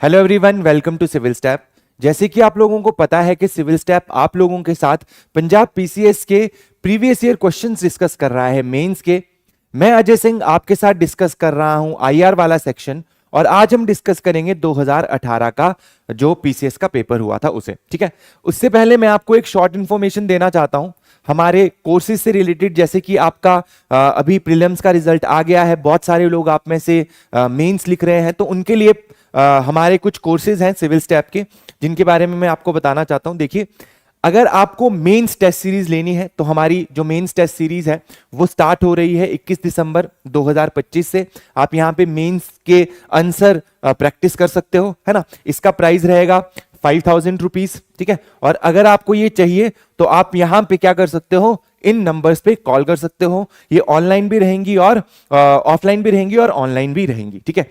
Hello everyone, welcome to civil step. जैसे कि आप लोगों को पता है कि सिविल स्टैप आप लोगों के साथ पंजाब पीसीएस के प्रीवियस ईयर क्वेश्चंस डिस्कस कर रहा है मेंस के। मैं अजय सिंह आपके साथ डिस्कस कर रहा हूं आईआर वाला सेक्शन, और आज हम डिस्कस करेंगे 2018 का जो पीसीएस का पेपर हुआ था उसे। ठीक है, उससे पहले मैं आपको एक शॉर्ट इंफॉर्मेशन देना चाहता हूं हमारे कोर्सेज से रिलेटेड। जैसे कि आपका अभी प्रीलिम्स का रिजल्ट आ गया है, बहुत सारे लोग आप में से मेंस लिख रहे हैं, तो उनके लिए हमारे कुछ कोर्सेज हैं सिविल स्टैप के, जिनके बारे में मैं आपको बताना चाहता हूं। देखिए, अगर आपको मेंस टेस्ट सीरीज लेनी है तो हमारी जो मेंस टेस्ट सीरीज है वो स्टार्ट हो रही है 21 दिसंबर 2025 से। आप यहां पे मेंस के आंसर प्रैक्टिस कर सकते हो, है ना। इसका प्राइस रहेगा 5000 रुपीज। ठीक है, और अगर आपको ये चाहिए तो आप यहां पे क्या कर सकते हो, इन नंबर्स पे कॉल कर सकते हो। ये ऑनलाइन भी रहेंगी और ऑफलाइन भी रहेंगी और ऑनलाइन भी रहेंगी। ठीक है,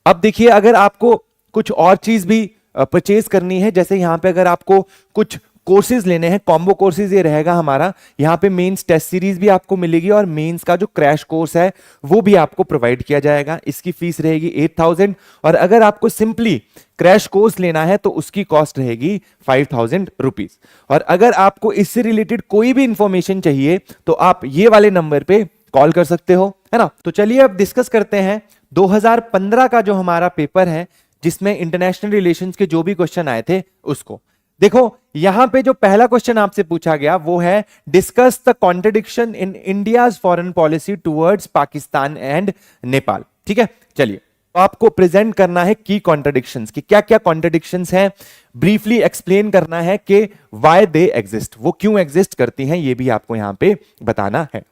अब देखिए, अगर आपको कुछ और चीज भी परचेज करनी है, जैसे यहां पे अगर आपको कुछ कोर्सेज लेने हैं, कॉम्बो कोर्सेज ये रहेगा हमारा। यहां पे मेंस टेस्ट सीरीज भी आपको मिलेगी और मेंस का जो क्रैश कोर्स है वो भी आपको प्रोवाइड किया जाएगा। इसकी फीस रहेगी 8000, और अगर आपको सिंपली क्रैश कोर्स लेना है तो उसकी कॉस्ट रहेगी 5000 रुपीज। और अगर आपको इससे रिलेटेड कोई भी इंफॉर्मेशन चाहिए तो आप ये वाले नंबर पे कॉल कर सकते हो, है ना। तो चलिए अब डिस्कस करते हैं 2015 का जो हमारा पेपर है, जिसमें इंटरनेशनल रिलेशंस के जो भी क्वेश्चन आए थे उसको देखो। यहां पे जो पहला क्वेश्चन आपसे पूछा गया वो है, discuss the contradiction in India's foreign policy towards Pakistan and Nepal. ठीक है, चलिए, तो आपको प्रेजेंट करना है की कॉन्ट्रडिक्शंस की, क्या क्या कॉन्ट्रडिक्शंस हैं, ब्रीफली एक्सप्लेन करना है कि व्हाई दे एग्जिस्ट, वो क्यों एग्जिस्ट करती हैं, ये भी आपको यहां पे बताना है।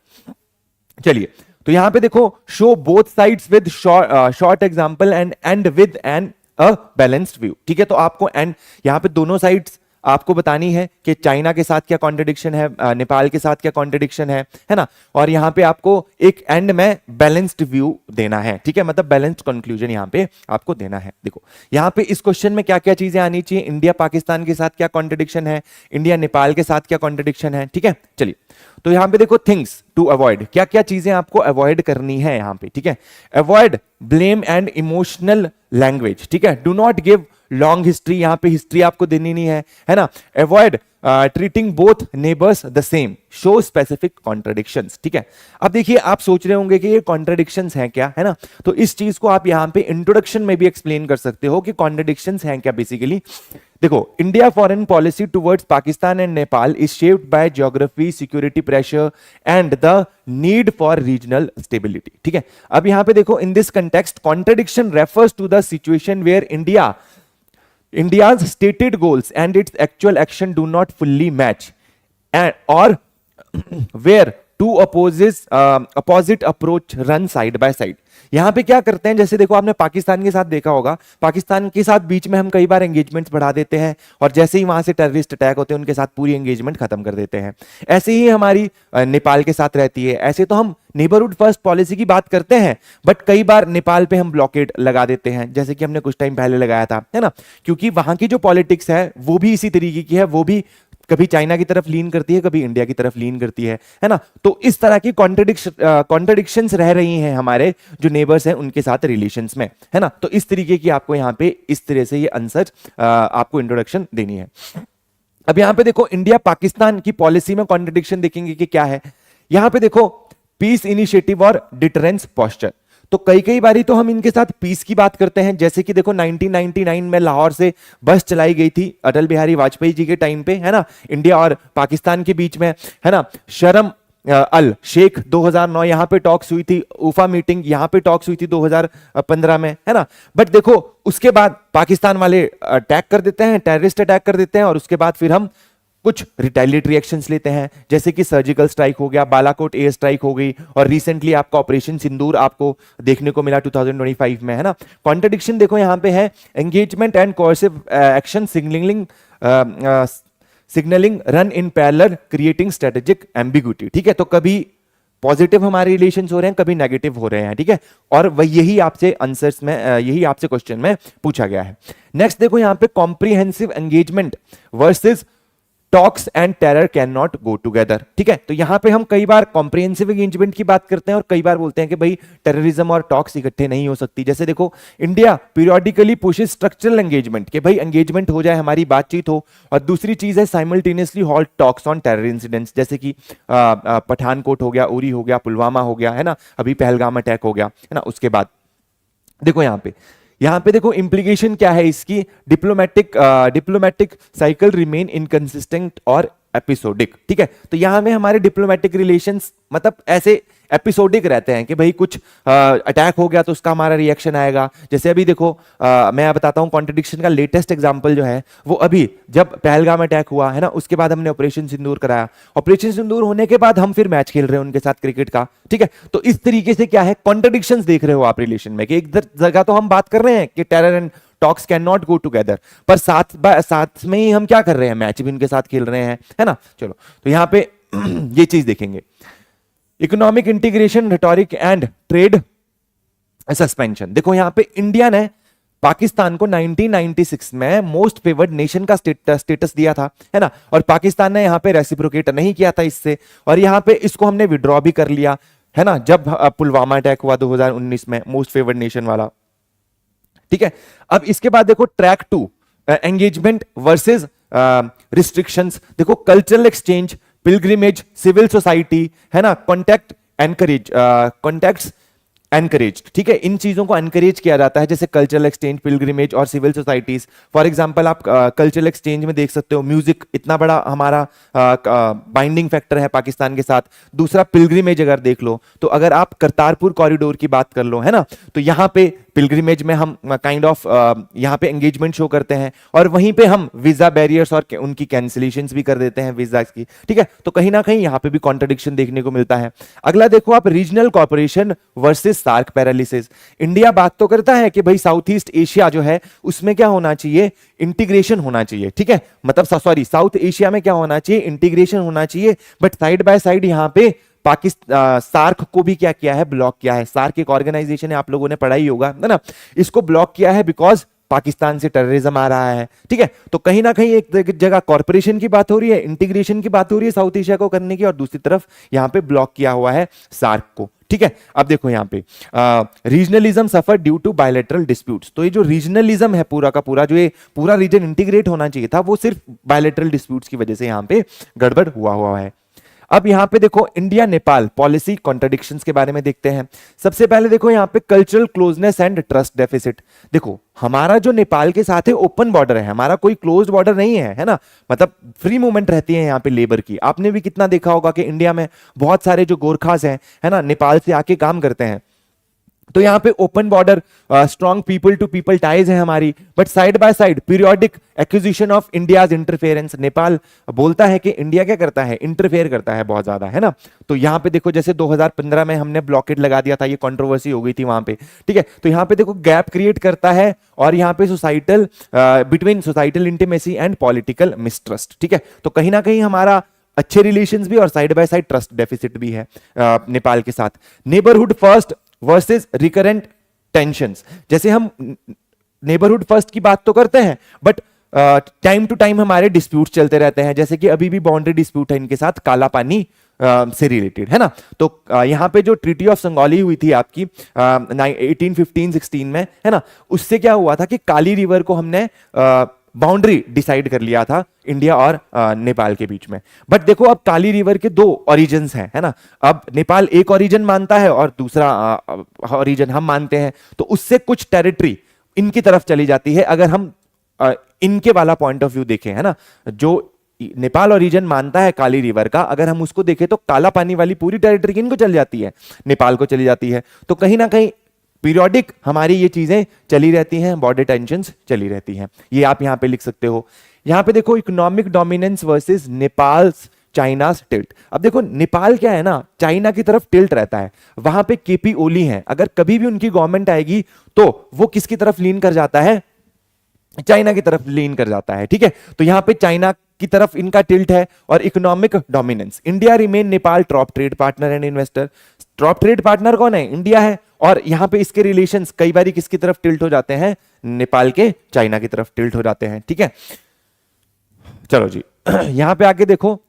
चलिए, तो यहां पे देखो, show both sides with short example and and with an a balanced view. ठीक है, तो आपको एंड यहां पे दोनों साइड्स आपको बतानी है कि चाइना के साथ क्या कॉन्ट्रडिक्शन है, नेपाल के साथ क्या कॉन्ट्रडिक्शन है ना। और यहां पे आपको एक एंड में बैलेंस्ड व्यू देना है। ठीक है, मतलब बैलेंस्ड कंक्लूजन यहां पे आपको देना है। देखो, यहां पे इस क्वेश्चन में क्या क्या चीजें आनी चाहिए, इंडिया पाकिस्तान के साथ क्या कॉन्ट्रडिक्शन है, इंडिया नेपाल के साथ क्या कॉन्ट्रडिक्शन है। ठीक है, चलिए, तो यहां पे देखो, थिंग्स टू अवॉइड, क्या क्या चीजें आपको अवॉइड करनी है यहां पे। ठीक है, avoid blame and emotional language. ठीक है, do not give long history, यहां पे हिस्ट्री आपको देनी नहीं है ना। Avoid treating both neighbours the same, show specific contradictions. ठीक है, अब देखिए, आप सोच रहे होंगे कि ये कॉन्ट्रडिक्शंस हैं क्या, है ना। तो इस चीज को आप यहां पे इंट्रोडक्शन में भी एक्सप्लेन कर सकते हो कि कॉन्ट्रडिक्शंस हैं क्या बेसिकली। देखो, India foreign policy towards Pakistan and Nepal is shaped by geography, security pressure and the need for regional stability. ठीक है, अब यहां पे देखो, in this context contradiction refers to the situation where India's stated goals and its actual action do not fully match, or where two opposite approach run side by side. यहां पे क्या करते हैं, जैसे देखो, आपने पाकिस्तान के साथ देखा होगा, पाकिस्तान के साथ बीच में हम कई बार एंगेजमेंट्स बढ़ा देते हैं, और जैसे ही वहां से टेररिस्ट अटैक होते हैं उनके साथ पूरी एंगेजमेंट खत्म कर देते हैं। ऐसे ही हमारी नेपाल के साथ रहती है। ऐसे तो हम नेबरहुड फर्स्ट पॉलिसी की बात करते हैं, बट कई बार नेपाल पे हम ब्लॉकेड लगा देते हैं, जैसे कि हमने कुछ टाइम पहले लगाया था, है ना। क्योंकि वहां की जो पॉलिटिक्स है वो भी इसी तरीके की है, वो भी कभी चाइना की तरफ लीन करती है, कभी इंडिया की तरफ लीन करती है ना। तो इस तरह की कॉन्ट्रडिक्शंस रह रही हैं हमारे जो नेबर्स हैं उनके साथ रिलेशंस में, है ना। तो इस तरीके की आपको यहां पे इस तरह से ये आंसर आपको इंट्रोडक्शन देनी है। अब यहां पे देखो, इंडिया पाकिस्तान की पॉलिसी में कॉन्ट्रडिक्शन देखेंगे कि क्या है। यहां पे देखो, पीस इनिशिएटिव और डिटरेंस पोस्चर। तो कई कई बारी तो हम इनके साथ पीस की बात करते हैं, जैसे कि देखो 1999 में लाहौर से बस चलाई गई थी अटल बिहारी वाजपेयी जी के टाइम पे, है ना, इंडिया और पाकिस्तान के बीच में, है ना। शर्म अल शेख 2009 यहां पे टॉक्स हुई थी, उफा मीटिंग यहां पे टॉक्स हुई थी 2015 में, है ना। बट देखो, उसके बाद पाकिस्तान वाले अटैक कर देते हैं, टेररिस्ट अटैक कर देते हैं, और उसके बाद फिर हम कुछ रिटेलिएटरी एक्शंस लेते हैं, जैसे कि सर्जिकल स्ट्राइक हो गया, बालाकोट एयर स्ट्राइक हो गई, और रिसेंटली आपका ऑपरेशन सिंदूर आपको देखने को मिला 2025 में, है ना। कॉन्ट्रडिक्शन देखो यहां पे है, engagement and coercive action signalling run in parallel creating strategic ambiguity. ठीक है, तो कभी पॉजिटिव हमारे रिलेशंस हो रहे हैं, कभी नेगेटिव हो रहे हैं। ठीक है, और वह यही आपसे आंसर्स में यही आपसे क्वेश्चन में पूछा गया है। नेक्स्ट देखो, यहां पे comprehensive engagement versus talks and terror can not go together. ठीक है, तो यहां पे हम कई बार कॉम्प्रिहेंसिव एंगेजमेंट की बात करते हैं और कई बार बोलते हैं कि भाई टेररिज्म और टॉक्स इकट्ठे नहीं हो सकती। जैसे देखो, India periodically pushes structural engagement, कि भाई एंगेजमेंट हो जाए, हमारी बातचीत हो, और दूसरी चीज है simultaneously halt talks on terror incidents, जैसे कि पठानकोट हो गया, उरी हो गया, पुलवामा हो गया, है ना, अभी पहलगाम अटैक हो गया, है ना। उसके बाद देखो यहां पे देखो इंप्लीकेशन क्या है इसकी, डिप्लोमेटिक साइकिल रिमेन इनकंसिस्टेंट और एपिसोडिक। ठीक है, तो यहां में हमारे डिप्लोमेटिक रिलेशंस मतलब ऐसे एपिसोडिक रहते हैं कि भाई कुछ अटैक हो गया तो उसका हमारा रिएक्शन आएगा। जैसे अभी देखो, मैं बताता हूं कॉन्ट्रडिक्शन का लेटेस्ट एग्जांपल जो है वो अभी जब पहलगाम अटैक हुआ, है ना, उसके बाद हमने ऑपरेशन सिंदूर कराया, ऑपरेशन सिंदूर होने के बाद हम फिर मैच खेल रहे हैं उनके साथ क्रिकेट का। ठीक है, तो इस तरीके से क्या है, कॉन्ट्रडिक्शंस देख रहे हो आप रिलेशन में, कि एक जगह तो हम बात कर रहे हैं कि terror and talks can not go together, पर साथ में ही हम क्या कर रहे हैं, मैच भी उनके साथ खेल रहे हैं, है ना। चलो, तो यहां पे ये चीज देखेंगे, economic integration, rhetoric and trade suspension. देखो यहां पे इंडिया ने पाकिस्तान को 1996 में मोस्ट फेवर्ड नेशन का स्टेटस दिया था, है ना, और पाकिस्तान ने यहां पे रेसिप्रोकेट नहीं किया था इससे, और यहां पे इसको हमने विड्रॉ भी कर लिया, है ना, जब पुलवामा अटैक हुआ 2019 में, मोस्ट फेवर्ड नेशन वाला। ठीक है, अब इसके बाद देखो ट्रैक 2, एंगेजमेंट वर्सेस रिस्ट्रिक्शंस। देखो cultural exchange, pilgrimage, civil society, है ना, कॉन्टैक्ट्स एनकरेज। ठीक है, इन चीजों को एनकरेज किया जाता है, जैसे कल्चरल एक्सचेंज, पिलग्रिमेज और सिविल सोसाइटीज। फॉर एग्जांपल आप कल्चरल एक्सचेंज में देख सकते हो, म्यूजिक इतना बड़ा हमारा बाइंडिंग फैक्टर है पाकिस्तान के साथ। दूसरा पिलग्रिमेज अगर देख लो, तो अगर आप करतारपुर कॉरिडोर की बात कर लो, है ना, तो यहां पे पिलग्रिमेज में हम काइंड ऑफ यहां पे एंगेजमेंट शो करते हैं, और वहीं पे हम वीजा बैरियर्स और उनकी कैंसिलेशंस भी कर देते हैं वीजा की। ठीक है, तो कहीं ना कहीं यहां पे भी कॉन्ट्रडिक्शन देखने को मिलता है। अगला देखो आप, regional corporation versus SAARC paralysis. India बात तो करता है कि भाई साउथ ईस्ट एशिया जो है उसमें क्या होना चाहिए, इंटीग्रेशन होना चाहिए। ठीक है, मतलब सॉरी, साउथ एशिया में क्या होना चाहिए, इंटीग्रेशन होना चाहिए, बट साइड बाय साइड यहां पे पाकिस्तान सार्क को भी क्या किया है, ब्लॉक किया है। सार्क एक ऑर्गेनाइजेशन है, आप लोगों ने पढ़ा ही होगा, है ना, इसको ब्लॉक किया है बिकॉज पाकिस्तान से टेररिज्म आ रहा है। ठीक है, तो कहीं ना कहीं एक जगह कॉर्पोरेशन की बात हो रही है, इंटीग्रेशन की बात हो रही है साउथ एशिया को करने की, और दूसरी तरफ यहां पे ब्लॉक किया हुआ है सार्क को। ठीक है, अब देखो यहां पे regionalism suffer due to bilateral disputes. तो ये जो रीजनलिज्म है पूरा का पूरा, जो ये पूरा रीजन इंटीग्रेट होना चाहिए था, वो सिर्फ बायलैटरल डिस्प्यूट्स की वजह से यहां पे गड़बड़ हुआ है। अब यहां पे देखो इंडिया नेपाल पॉलिसी कॉन्ट्रडिक्शंस के बारे में देखते हैं। सबसे पहले देखो यहां पे cultural closeness and trust deficit. देखो हमारा जो नेपाल के साथ है ओपन बॉर्डर है, हमारा कोई क्लोज्ड बॉर्डर नहीं है ना, मतलब फ्री मूवमेंट रहती है यहाँ पे लेबर की। आपने भी कितना देखा होगा कि इंडिया में बहुत सारे जो गोरखास हैं, है ना, नेपाल से आके काम करते हैं। तो यहां पे open border, strong people to people ties है हमारी, but side by side periodic acquisition of India's interference. Nepal बोलता है कि इंडिया क्या करता है, इंटरफेयर करता है बहुत ज्यादा, है ना। तो यहां पे देखो जैसे 2015 में हमने ब्लॉकेट लगा दिया था, ये कंट्रोवर्सी हो गई थी वहां पे। ठीक है, तो यहां पे देखो गैप क्रिएट करता है, और यहां पे societal between societal intimacy and political mistrust. ठीक है, तो कहीं ना कहीं हमारा अच्छे रिलेशंस भी और side by side trust deficit भी है नेपाल के साथ। Neighbourhood first versus recurrent tensions. जैसे हम नेबरहुड फर्स्ट की बात तो करते हैं, बट टाइम टू टाइम हमारे डिस्प्यूट चलते रहते हैं, जैसे कि अभी भी बाउंड्री डिस्प्यूट है इनके साथ काला पानी से रिलेटेड, है ना। तो यहां पे जो ट्रीटी ऑफ संगौली हुई थी आपकी 1815-16 में, है ना, उससे क्या हुआ था कि काली रिवर को हमने बाउंड्री डिसाइड कर लिया था इंडिया और नेपाल के बीच में। बट देखो अब काली रिवर के दो ओरिजिन्स हैं, है ना। अब नेपाल एक ओरिजिन मानता है और दूसरा ओरिजिन हम मानते हैं, तो उससे कुछ टेरिटरी इनकी तरफ चली जाती है। अगर हम इनके वाला पॉइंट ऑफ व्यू देखें, है ना, जो नेपाल ओरिजिन मानता है काली रिवर का, अगर हम उसको देखें तो काला पानी वाली पूरी टेरिटरी किनको चली जाती है, नेपाल को चली जाती है। तो कहीं ना कहीं पीरियोडिक हमारी ये चीजें चली रहती हैं, बॉर्डर टेंशंस चली रहती हैं, ये आप यहां पे लिख सकते हो। यहां पे देखो economic dominance versus Nepal China tilt. अब देखो नेपाल क्या है ना, चाइना की तरफ टिल्ट रहता है, वहां पे केपी ओली है, अगर कभी भी उनकी गवर्नमेंट आएगी तो वो किसकी तरफ लीन कर जाता है, चाइना की तरफ लीन कर जाता है। ठीक है, तो यहां पे चाइना की तरफ इनका टिल्ट है। और economic dominance, India remain Nepal top trade partner and investor. Top trade partner कौन है, इंडिया है, और यहां पे इसके रिलेशंस कई बार किसकी तरफ टिल्ट हो जाते हैं, नेपाल के चाइना की तरफ टिल्ट हो जाते हैं। ठीक है, चलो जी यहां पे आके देखो,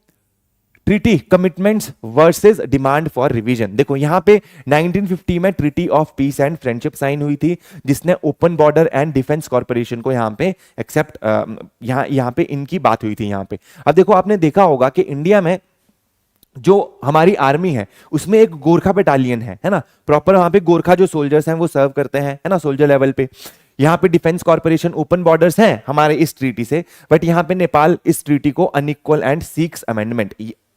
treaty commitments versus demand for revision. देखो यहां पे 1950 में treaty of peace and friendship sign हुई थी, जिसने open border and defence corporation को यहां पे एक्सेप्ट, यहां पे इनकी बात हुई थी यहां पे। अब देखो आपने देखा होगा कि इंडिया में जो हमारी आर्मी है उसमें एक गोरखा बटालियन है ना, प्रॉपर वहां पे गोरखा जो सोल्जर्स हैं वो सर्व करते हैं, है ना, सोल्जर लेवल पे। यहाँ पे डिफेंस कॉर्पोरेशन ओपन बॉर्डर्स हैं हमारे इस ट्रीटी से, बट यहाँ पे नेपाल इस ट्रीटी को अनइक्वल एंड सीक्स अमेंडमेंट,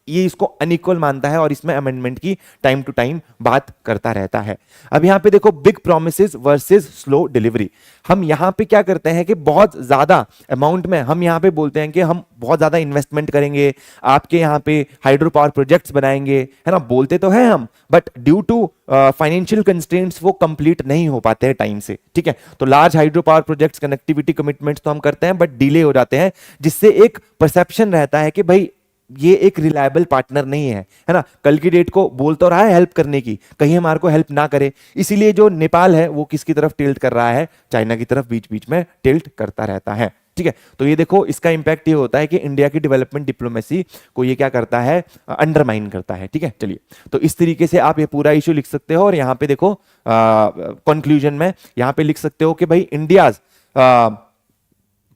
ये इसको अनइक्वल मानता है और इसमें अमेंडमेंट की टाइम टू टाइम बात करता रहता है। अब यहाँ पे देखो big promises versus slow delivery. हम यहाँ पे क्या करते हैं कि बहुत ज्यादा अमाउंट में हम यहाँ पे बोलते हैं कि हम बहुत ज्यादा इन्वेस्टमेंट करेंगे, आपके यहाँ पे हाइड्रो पावर प्रोजेक्ट्स बनाएंगे, है ना, बोलते तो हैं हम, but due to financial constraints वो कंप्लीट नहीं हो पाते हैं टाइम से, ठीक है। तो large hydro power projects, connectivity commitments तो हम करते हैं बट डिले हो जाते हैं, जिससे एक परसेप्शन रहता है कि भाई ये एक रिलायबल पार्टनर नहीं है ना, कल की डेट को बोल तो रहा है हेल्प करने की, कहीं हमारे को हेल्प ना करे। इसीलिए जो नेपाल है वो किसकी तरफ टिल्ट कर रहा है, चाइना की तरफ बीच बीच में टिल्ट करता रहता है, ठीक है। तो ये देखो इसका इंपैक्ट ये होता है कि इंडिया की डेवलपमेंट डिप्लोमेसी को ये क्या करता है, अंडरमाइन करता है, ठीक है। चलिए, तो इस तरीके से आप ये पूरा इशू लिख सकते हो और यहां पे देखो कंक्लूजन में यहां पे लिख सकते हो कि भाई India's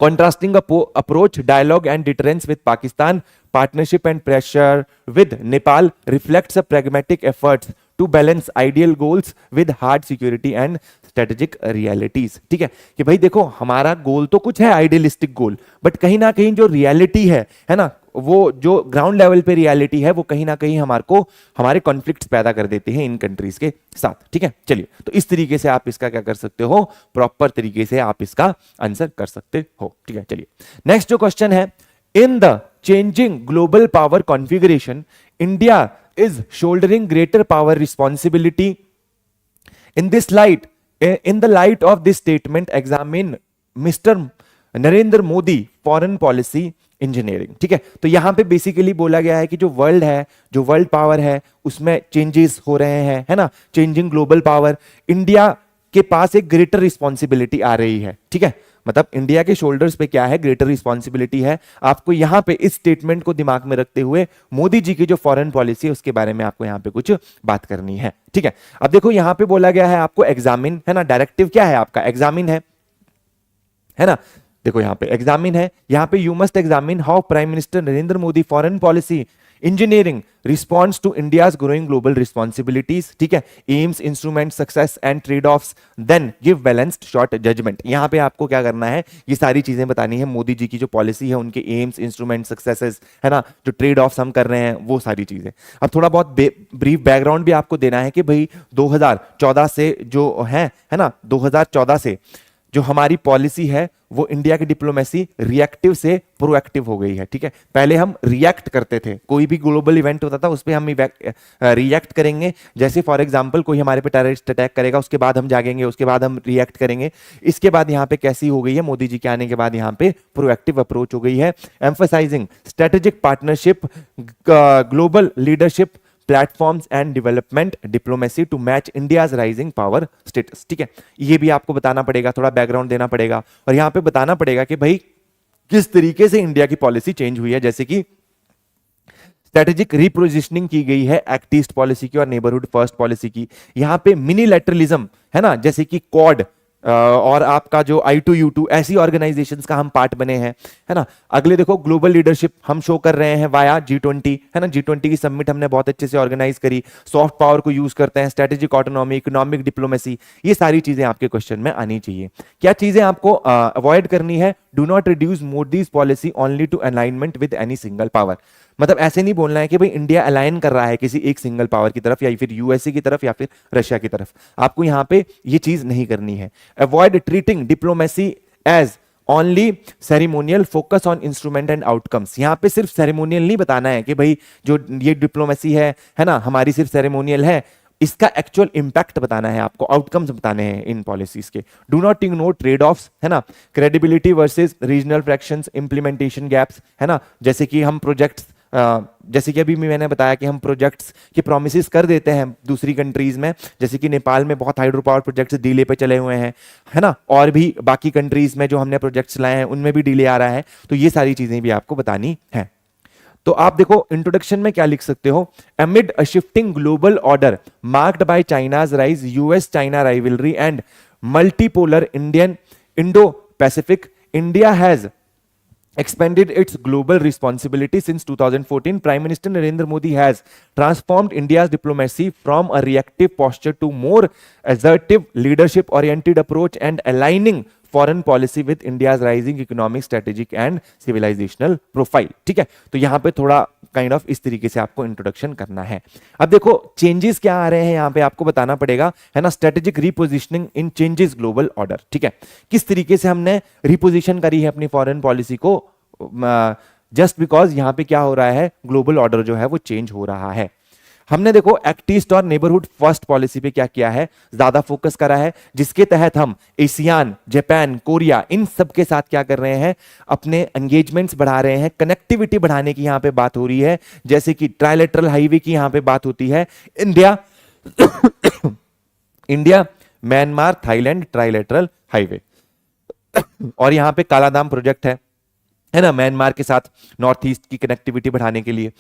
contrasting approach, dialogue and deterrence with Pakistan, partnership and pressure with Nepal reflects a pragmatic efforts to balance ideal goals with hard security and strategic realities। ठीक है कि भाई देखो हमारा गोल तो कुछ है आइडियलिस्टिक गोल, बट कहीं ना कहीं जो रियलिटी है ना, वो जो ग्राउंड लेवल पे रियलिटी है वो कहीं ना कहीं हमारे को हमारे कॉन्फ्लिक्ट्स पैदा कर देते हैं इन कंट्रीज के साथ, ठीक है। चलिए, तो इस तरीके से आप इसका क्या कर सकते हो, प्रॉपर तरीके से आप इसका आंसर कर सकते हो, ठीक है। चलिए, नेक्स्ट जो क्वेश्चन है, in the changing global power configuration India is shouldering greater power responsibility. In this light, in the light of this statement, examine Mr. Narendra Modi foreign policy engineering. ठीक है, तो यहां पे बेसिकली बोला गया है कि जो वर्ल्ड है, जो वर्ल्ड पावर है, उसमें चेंजेस हो रहे हैं, है ना, चेंजिंग ग्लोबल पावर, इंडिया के पास एक ग्रेटर रिस्पॉन्सिबिलिटी आ रही है। ठीक है, मतलब इंडिया के शोल्डर्स पे क्या है, ग्रेटर रिस्पॉन्सिबिलिटी है। आपको यहां पे इस स्टेटमेंट को दिमाग में रखते हुए मोदी जी की जो फॉरेन पॉलिसी है उसके बारे में आपको यहां पे कुछ बात करनी है। ठीक है, अब देखो यहां पे बोला गया है आपको एग्जामिन, है ना, डायरेक्टिव क्या है आपका, एग्जामिन है ना। देखो यहां पे एग्जामिन है, यहां पे you must examine how prime minister Narendra Modi foreign policy engineering response to India's growing global responsibilities. ठीक है, aims, instrument, success and trade offs, then give balanced short judgement. यहां पे आपको क्या करना है, ये सारी चीजें बतानी है, मोदी जी की जो पॉलिसी है, उनके एम्स, इंस्ट्रूमेंट, सक्सेसेस, है ना, जो ट्रेड ऑफ्स हम कर रहे हैं, वो सारी चीजें। अब थोड़ा बहुत ब्रीफ बैकग्राउंड भी आपको देना है कि भाई 2014 से जो है ना, 2014 से जो हमारी पॉलिसी है वो इंडिया की डिप्लोमेसी रिएक्टिव से प्रोएक्टिव हो गई है। ठीक है, पहले हम रिएक्ट करते थे, कोई भी ग्लोबल इवेंट होता था उस पर हम रिएक्ट करेंगे। जैसे फॉर एग्जांपल कोई हमारे पे टेररिस्ट अटैक करेगा, उसके बाद हम जागेंगे, उसके बाद हम रिएक्ट करेंगे। इसके बाद यहाँ पे कैसी हो गई है, मोदी जी के आने के बाद यहाँ पे प्रोएक्टिव अप्रोच हो गई है। Emphasising strategic partnership, global leadership, platforms and development diplomacy to match India's rising power status. ठीक है, ये भी आपको बताना पड़ेगा, थोड़ा बैकग्राउंड देना पड़ेगा और यहां पे बताना पड़ेगा कि भाई किस तरीके से इंडिया की पॉलिसी चेंज हुई है। जैसे कि स्ट्रेटेजिक रिपोजिशनिंग की गई है एक्ट ईस्ट पॉलिसी की और नेबरहुड फर्स्ट पॉलिसी की। यहां पे मिनीलैटरलिज्म, है ना, जैसे कि क्वाड और आपका जो I2U2 ऐसी ऑर्गेनाइजेशंस का हम पार्ट बने हैं, है ना। अगले देखो ग्लोबल लीडरशिप हम शो कर रहे हैं वाया G20, है ना, G20 की समिट हमने बहुत अच्छे से ऑर्गेनाइज करी, सॉफ्ट पावर को यूज करते हैं, स्ट्रेटेजिक ऑटोनॉमी, इकोनॉमिक डिप्लोमेसी, ये सारी चीजें आपके क्वेश्चन में आनी चाहिए। क्या चीजें आपको अवॉइड करनी है, do not reduce Modi's policy only to alignment with any single power. मतलब ऐसे नहीं बोलना है कि भाई इंडिया अलाइन कर रहा है किसी एक सिंगल पावर की तरफ या फिर यूएसए की तरफ या फिर रशिया की तरफ, आपको यहां पे ये चीज नहीं करनी है। Avoid treating diplomacy as only ceremonial, focus on instrument and outcomes. यहां पे सिर्फ सेरेमोनियल नहीं बताना है कि भाई जो ये डिप्लोमेसी है ना, हमारी सिर्फ सेरेमोनियल है, इसका एक्चुअल इंपैक्ट बताना है आपको, आउटकम्स बताने हैं इन पॉलिसीज के। Do not ignore trade offs, है ना, credibility versus regional fractions, implementation gaps, है ना, जैसे कि हम प्रोजेक्ट्स, जैसे कि अभी मैंने बताया कि हम प्रोजेक्ट्स की प्रोमिसेस कर देते हैं दूसरी कंट्रीज में, जैसे कि नेपाल में बहुत हाइड्रो पावर प्रोजेक्ट्स डिले पे चले हुए हैं, है ना, और भी बाकी कंट्रीज में जो हमने प्रोजेक्ट्स लाए हैं उनमें भी डिले आ रहा है, तो ये सारी चीजें भी आपको बतानी है। तो आप देखो इंट्रोडक्शन में क्या लिख सकते हो, amid a shifting global order marked by China's rise, US China rivalry and multipolar Indo-Pacific, India has expanded its global responsibility since 2014. Prime Minister Narendra Modi has transformed India's diplomacy from a reactive posture to more assertive leadership oriented approach and aligning foreign policy with India's rising economic, strategic and civilisational profile. ठीक है, तो यहां पे थोड़ा kind of इस तरीके से आपको इंट्रोडक्शन करना है। अब देखो चेंजेस क्या आ रहे हैं यहां पे आपको बताना पड़ेगा, है ना। स्ट्रेटेजिक रिपोजिशनिंग इन चेंजेस ग्लोबल ऑर्डर। ठीक है, किस तरीके से हमने रिपोजिशन करी है अपनी फॉरेन पॉलिसी को, जस्ट बिकॉज यहां पे क्या हो रहा है, ग्लोबल ऑर्डर जो है वो चेंज हो रहा है। हमने देखो एक्ट ईस्ट और नेबरहुड फर्स्ट पॉलिसी पे क्या किया है, ज्यादा फोकस करा है, जिसके तहत हम एशियान, जापान, कोरिया इन सब के साथ क्या कर रहे हैं, अपने एंगेजमेंट्स बढ़ा रहे हैं, कनेक्टिविटी बढ़ाने की यहां पे बात हो रही है, जैसे कि ट्राइलेटरल हाईवे की यहां पे बात होती है, India India Myanmar Thailand trilateral highway, और यहां पे कालाधाम प्रोजेक्ट है ना, म्यांमार के साथ नॉर्थ ईस्ट की कनेक्टिविटी बढ़ाने के लिए।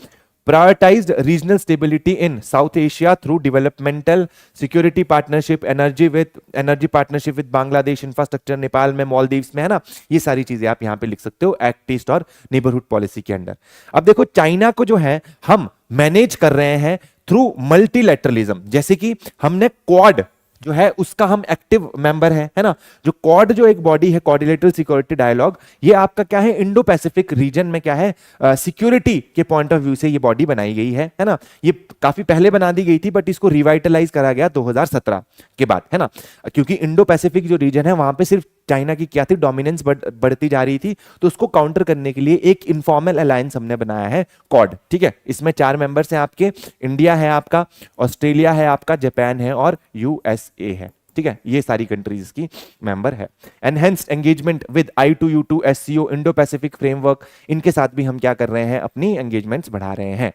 Prioritized regional stability in South Asia through developmental security partnership, energy partnership with Bangladesh, infrastructure Nepal में, मालदीव्स में, है ना। ये सारी चीजें आप यहां पे लिख सकते हो एक्ट ईस्ट और नेबरहुड पॉलिसी के अंडर। अब देखो चाइना को जो है हम मैनेज कर रहे हैं थ्रू मल्टीलैटरलिज्म, जैसे कि हमने क्वाड जो है उसका हम एक्टिव मेंबर है ना। जो क्वाड जो एक बॉडी है, कोऑर्डिनेटेड सिक्योरिटी डायलॉग, ये आपका क्या है, इंडो पैसिफिक रीजन में क्या है, सिक्योरिटी के पॉइंट ऑफ व्यू से ये बॉडी बनाई गई है ना। ये काफी पहले बना दी गई थी बट इसको रिवाइटलाइज करा गया 2017 के बाद, है ना, क्योंकि इंडो पैसिफिक जो रीजन है वहां पे सिर्फ चाइना की क्या थी, डोमिनेंस बढ़ती जा रही थी, तो उसको काउंटर करने के लिए एक इनफॉर्मल अलायंस हमने बनाया है, क्वाड। ठीक है, इसमें 4 मेंबर्स हैं आपके, इंडिया है आपका, ऑस्ट्रेलिया है आपका, जापान है और यूएसए है। ठीक है, ये सारी कंट्रीज की मेंबर है। Enhanced engagement with I2U2 SCO, Indo Pacific framework, इनके साथ भी हम क्या कर रहे हैं, अपनी एंगेजमेंट्स बढ़ा रहे हैं।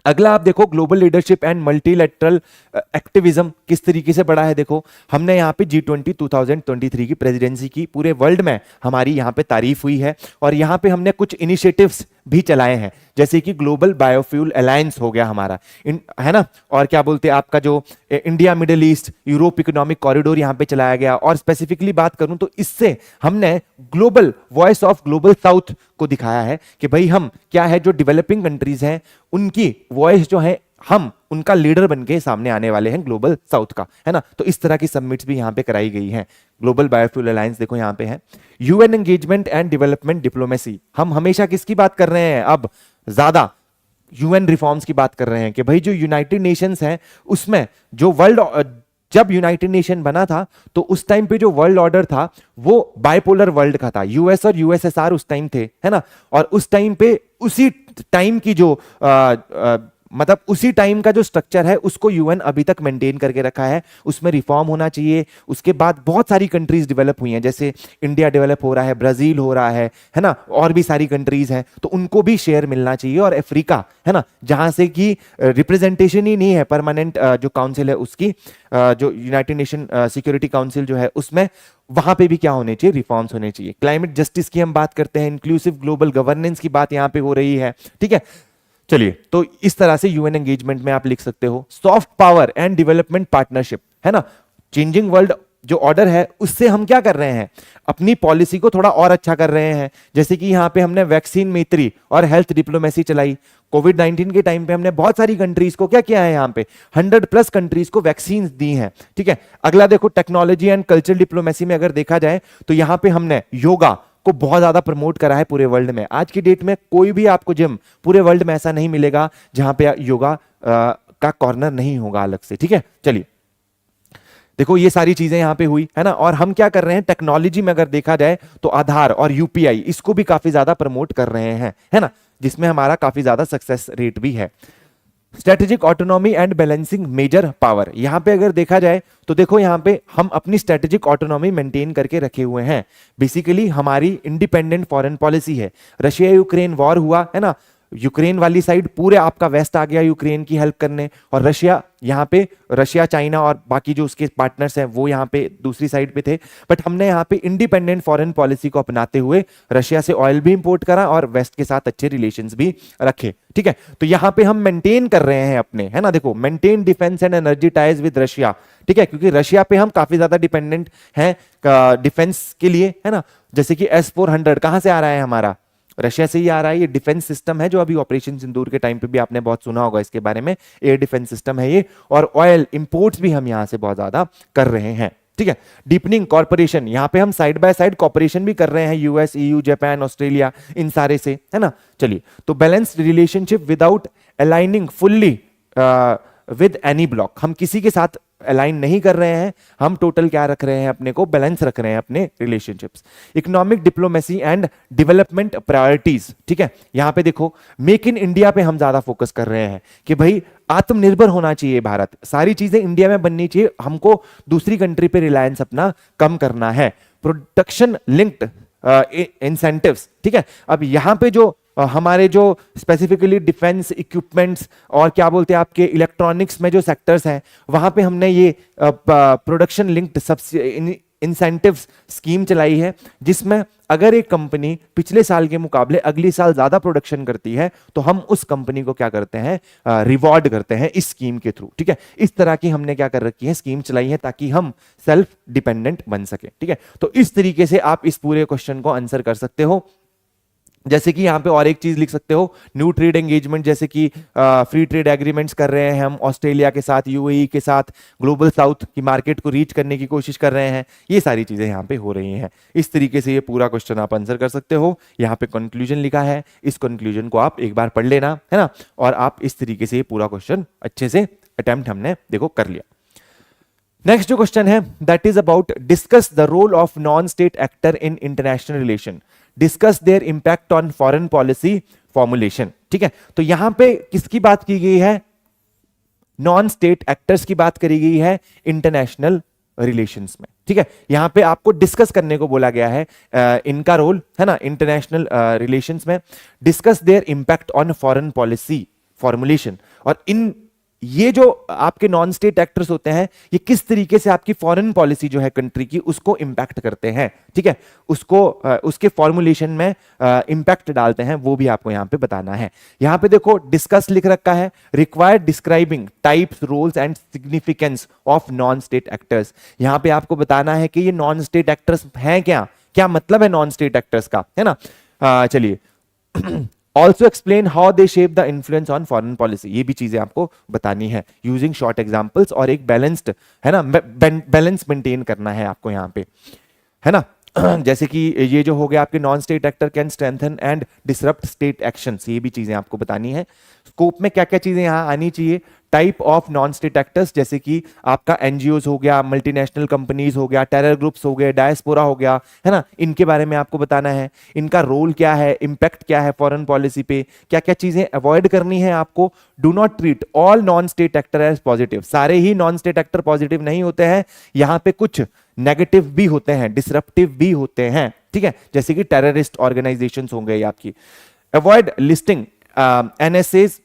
अगला आप देखो global leadership and multilateral activism किस तरीके से बढ़ा है। देखो हमने यहाँ पे G20 2023 की प्रेसिडेंसी की, पूरे वर्ल्ड में हमारी यहाँ पे तारीफ हुई है, और यहाँ पे हमने कुछ इनिशिएटिव्स भी चलाए हैं, जैसे कि ग्लोबल बायोफ्यूल अलायंस हो गया हमारा, है ना, और क्या बोलते हैं आपका जो India middle east Europe economic corridor यहाँ पे चलाया गया। और स्पेसिफिकली बात करूं तो इससे हमने global voice of global south को दिखाया है कि भाई हम क्या है, जो डेवलपिंग कंट्रीज हैं उनकी वॉइस जो है, हम उनका लीडर बन के सामने आने वाले हैं ग्लोबल साउथ का, है ना। तो इस तरह की समिट्स भी यहां पे कराई गई हैं। ग्लोबल बायोफ्यूल अलायंस देखो यहां पे है। UN engagement and development diplomacy, हम हमेशा किसकी बात कर रहे हैं, अब ज्यादा यूएन रिफॉर्म्स की बात कर रहे हैं कि भाई जो यूनाइटेड नेशंस हैं उसमें जो जब यूनाइटेड नेशन बना था तो उस टाइम पे जो वर्ल्ड ऑर्डर था वो बाइपोलर वर्ल्ड का था, यूएस और यूएसएसआर उस टाइम थे, है ना। और उस टाइम पे उसी टाइम की जो मतलब उसी टाइम का जो स्ट्रक्चर है उसको यूएन अभी तक मेंटेन करके रखा है, उसमें रिफॉर्म होना चाहिए। उसके बाद बहुत सारी कंट्रीज डेवलप हुई हैं, जैसे इंडिया डेवलप हो रहा है, ब्राजील हो रहा है ना, और भी सारी कंट्रीज हैं, तो उनको भी शेयर मिलना चाहिए। और अफ्रीका, है ना, जहां से कि रिप्रेजेंटेशन ही नहीं है परमानेंट जो काउंसिल है उसकी, जो यूनाइटेड नेशन सिक्योरिटी काउंसिल जो है उसमें, वहां पे भी क्या होने चाहिए, रिफॉर्म्स होने चाहिए। क्लाइमेट जस्टिस की हम बात करते हैं, इंक्लूसिव ग्लोबल गवर्नेंस की बात यहां पे हो रही है। ठीक है, चलिए, तो इस तरह से यूएन एंगेजमेंट में आप लिख सकते हो। Soft power and development partnership, है ना, चेंजिंग वर्ल्ड जो ऑर्डर है उससे हम क्या कर रहे हैं, अपनी पॉलिसी को थोड़ा और अच्छा कर रहे हैं। जैसे कि यहां पे हमने वैक्सीन मैत्री और हेल्थ डिप्लोमेसी चलाई। कोविड-19 के टाइम पे हमने बहुत सारी कंट्रीज को क्या किया है, यहां पे 100+ कंट्रीज को वैक्सीन दी हैं। ठीक है, अगला देखो टेक्नोलॉजी एंड कल्चरल डिप्लोमेसी में अगर देखा जाए तो यहां पे हमने योगा को बहुत ज्यादा प्रमोट करा है पूरे वर्ल्ड में। आज की डेट में कोई भी आपको जिम पूरे वर्ल्ड में ऐसा नहीं मिलेगा जहां पे योगा का कॉर्नर नहीं होगा अलग से। ठीक है, चलिए देखो ये सारी चीजें यहां पे हुई, है ना। और हम क्या कर रहे हैं, टेक्नोलॉजी में अगर देखा जाए तो आधार और यूपीआई इसको भी काफी ज्यादा प्रमोट कर रहे हैं, है ना, जिसमें हमारा काफी ज्यादा सक्सेस रेट भी है। Strategic autonomy and balancing major power, यहां पे अगर देखा जाए तो देखो यहां पे हम अपनी स्ट्रेटेजिक ऑटोनॉमी मेंटेन करके रखे हुए हैं। बेसिकली हमारी इंडिपेंडेंट फॉरेन पॉलिसी है। रशिया यूक्रेन वॉर हुआ, है ना, यूक्रेन वाली साइड पूरे आपका वेस्ट आ गया यूक्रेन की हेल्प करने, और रशिया यहाँ पे, रशिया चाइना और बाकी जो उसके पार्टनर्स हैं वो यहाँ पे दूसरी साइड पे थे। बट हमने यहाँ पे इंडिपेंडेंट फॉरेन पॉलिसी को अपनाते हुए रशिया से ऑयल भी इंपोर्ट करा और वेस्ट के साथ अच्छे रिलेशंस भी रखे। ठीक है, तो यहाँ पे हम मेंटेन कर रहे हैं अपने, है ना, देखो maintain defence and energy ties with Russia. ठीक है, क्योंकि रशिया पे हम काफी ज्यादा डिपेंडेंट हैं डिफेंस के लिए, है ना। जैसे कि S-400 कहां से आ रहा है हमारा, रशिया से ही आ रहा है। ये डिफेंस सिस्टम है जो अभी ऑपरेशन सिंदूर के टाइम पे भी आपने बहुत सुना होगा इसके बारे में, एयर डिफेंस सिस्टम है ये। और ऑयल इंपोर्ट्स भी हम यहां से बहुत ज्यादा कर रहे हैं। ठीक है, डीपनिंग कॉर्पोरेशन, यहां पे हम साइड बाय साइड कॉर्पोरेशन भी कर रहे हैं यूएस, EU, जापान, ऑस्ट्रेलिया, इन सारे से, है ना। चलिए, तो balanced relationship without aligning fully with any block, हम किसी के साथ अलाइन नहीं कर रहे हैं, हम टोटल क्या रख रहे हैं, अपने को बैलेंस रख रहे हैं अपने relationships. Economic diplomacy and development priorities. ठीक है, यहां पे देखो मेक इन इंडिया पे हम ज्यादा फोकस कर रहे हैं कि भाई आत्मनिर्भर होना चाहिए भारत, सारी चीजें इंडिया में बननी चाहिए, हमको दूसरी कंट्री पे रिलायंस अपना कम करना है। Production linked incentives. ठीक है, अब यहां पे जो हमारे जो स्पेसिफिकली डिफेंस इक्विपमेंट्स और क्या बोलते हैं आपके इलेक्ट्रॉनिक्स में जो सेक्टर्स हैं, वहां पे हमने ये प्रोडक्शन लिंक्ड इंसेंटिव्स स्कीम चलाई है, जिसमें अगर एक कंपनी पिछले साल के मुकाबले अगली साल ज्यादा प्रोडक्शन करती है तो हम उस कंपनी को क्या करते हैं, रिवॉर्ड करते हैं इस स्कीम के थ्रू। ठीक है, इस तरह की हमने क्या कर रखी है, स्कीम चलाई है ताकि हम सेल्फ डिपेंडेंट बन सके। ठीक है, तो इस तरीके से आप इस पूरे क्वेश्चन को आंसर कर सकते हो। जैसे कि यहां पे और एक चीज लिख सकते हो, न्यू ट्रेड एंगेजमेंट, जैसे कि फ्री ट्रेड एग्रीमेंट्स कर रहे हैं हम ऑस्ट्रेलिया के साथ, UAE के साथ, ग्लोबल साउथ की मार्केट को रीच करने की कोशिश कर रहे हैं, ये सारी चीजें यहां पे हो रही हैं। इस तरीके से ये पूरा क्वेश्चन आप आंसर कर सकते हो। यहां पे कंक्लूजन लिखा है, इस कंक्लूजन को आप एक बार पढ़ लेना, है ना, और आप इस तरीके से ये पूरा क्वेश्चन अच्छे से अटेम्प्ट हमने देखो कर लिया। नेक्स्ट जो क्वेश्चन है that is about discuss the role of non state actor in international relation, discuss their impact on foreign policy formulation. ठीक है, तो यहां पे किसकी बात की गई है, नॉन स्टेट एक्टर्स की बात करी गई है इंटरनेशनल रिलेशंस में। ठीक है, यहां पे आपको डिस्कस करने को बोला गया है इनका रोल, है ना, इंटरनेशनल रिलेशंस में, discuss their impact on foreign policy formulation. और इन ये जो आपके नॉन स्टेट एक्टर्स होते हैं, ये किस तरीके से आपकी फॉरेन पॉलिसी जो है कंट्री की उसको इंपैक्ट करते हैं। ठीक है, उसको उसके फॉर्मुलेशन में इंपैक्ट डालते हैं, वो भी आपको यहां पे बताना है। यहां पे देखो डिस्कस लिख रखा है, required describing types, roles and significance of non state actors. यहां पे आपको बताना है कि ये नॉन स्टेट एक्टर्स हैं क्या, क्या मतलब है नॉन स्टेट एक्टर्स का, है ना। चलिए also explain how they shape the influence on foreign policy, ये भी चीजें आपको बतानी है यूजिंग शॉर्ट एग्जांपल्स, और एक बैलेंस्ड, है ना, बैलेंस मेंटेन करना है आपको यहाँ पे, है ना। जैसे कि ये जो हो गया आपके non state actor can strengthen and disrupt state actions, ये भी चीजें आपको बतानी है। स्कोप में क्या क्या चीजें यहां आनी चाहिए, type of non state actors, जैसे कि आपका एनजीओज हो गया, मल्टीनेशनल कंपनीज हो गया, टेरर ग्रुप्स हो गए, डायस्पोरा हो गया, है ना, इनके बारे में आपको बताना है। इनका रोल क्या है, इंपैक्ट क्या है फॉरेन पॉलिसी पे, क्या क्या चीजें अवॉइड करनी है आपको। Do not treat all non state actor as positive, सारे ही नॉन स्टेट एक्टर पॉजिटिव नहीं होते हैं, यहां पे कुछ नेगेटिव भी होते हैं, डिसरप्टिव भी होते हैं। ठीक है, जैसे कि टेररिस्ट ऑर्गेनाइजेशंस होंगे आपकी। Avoid listing NSAs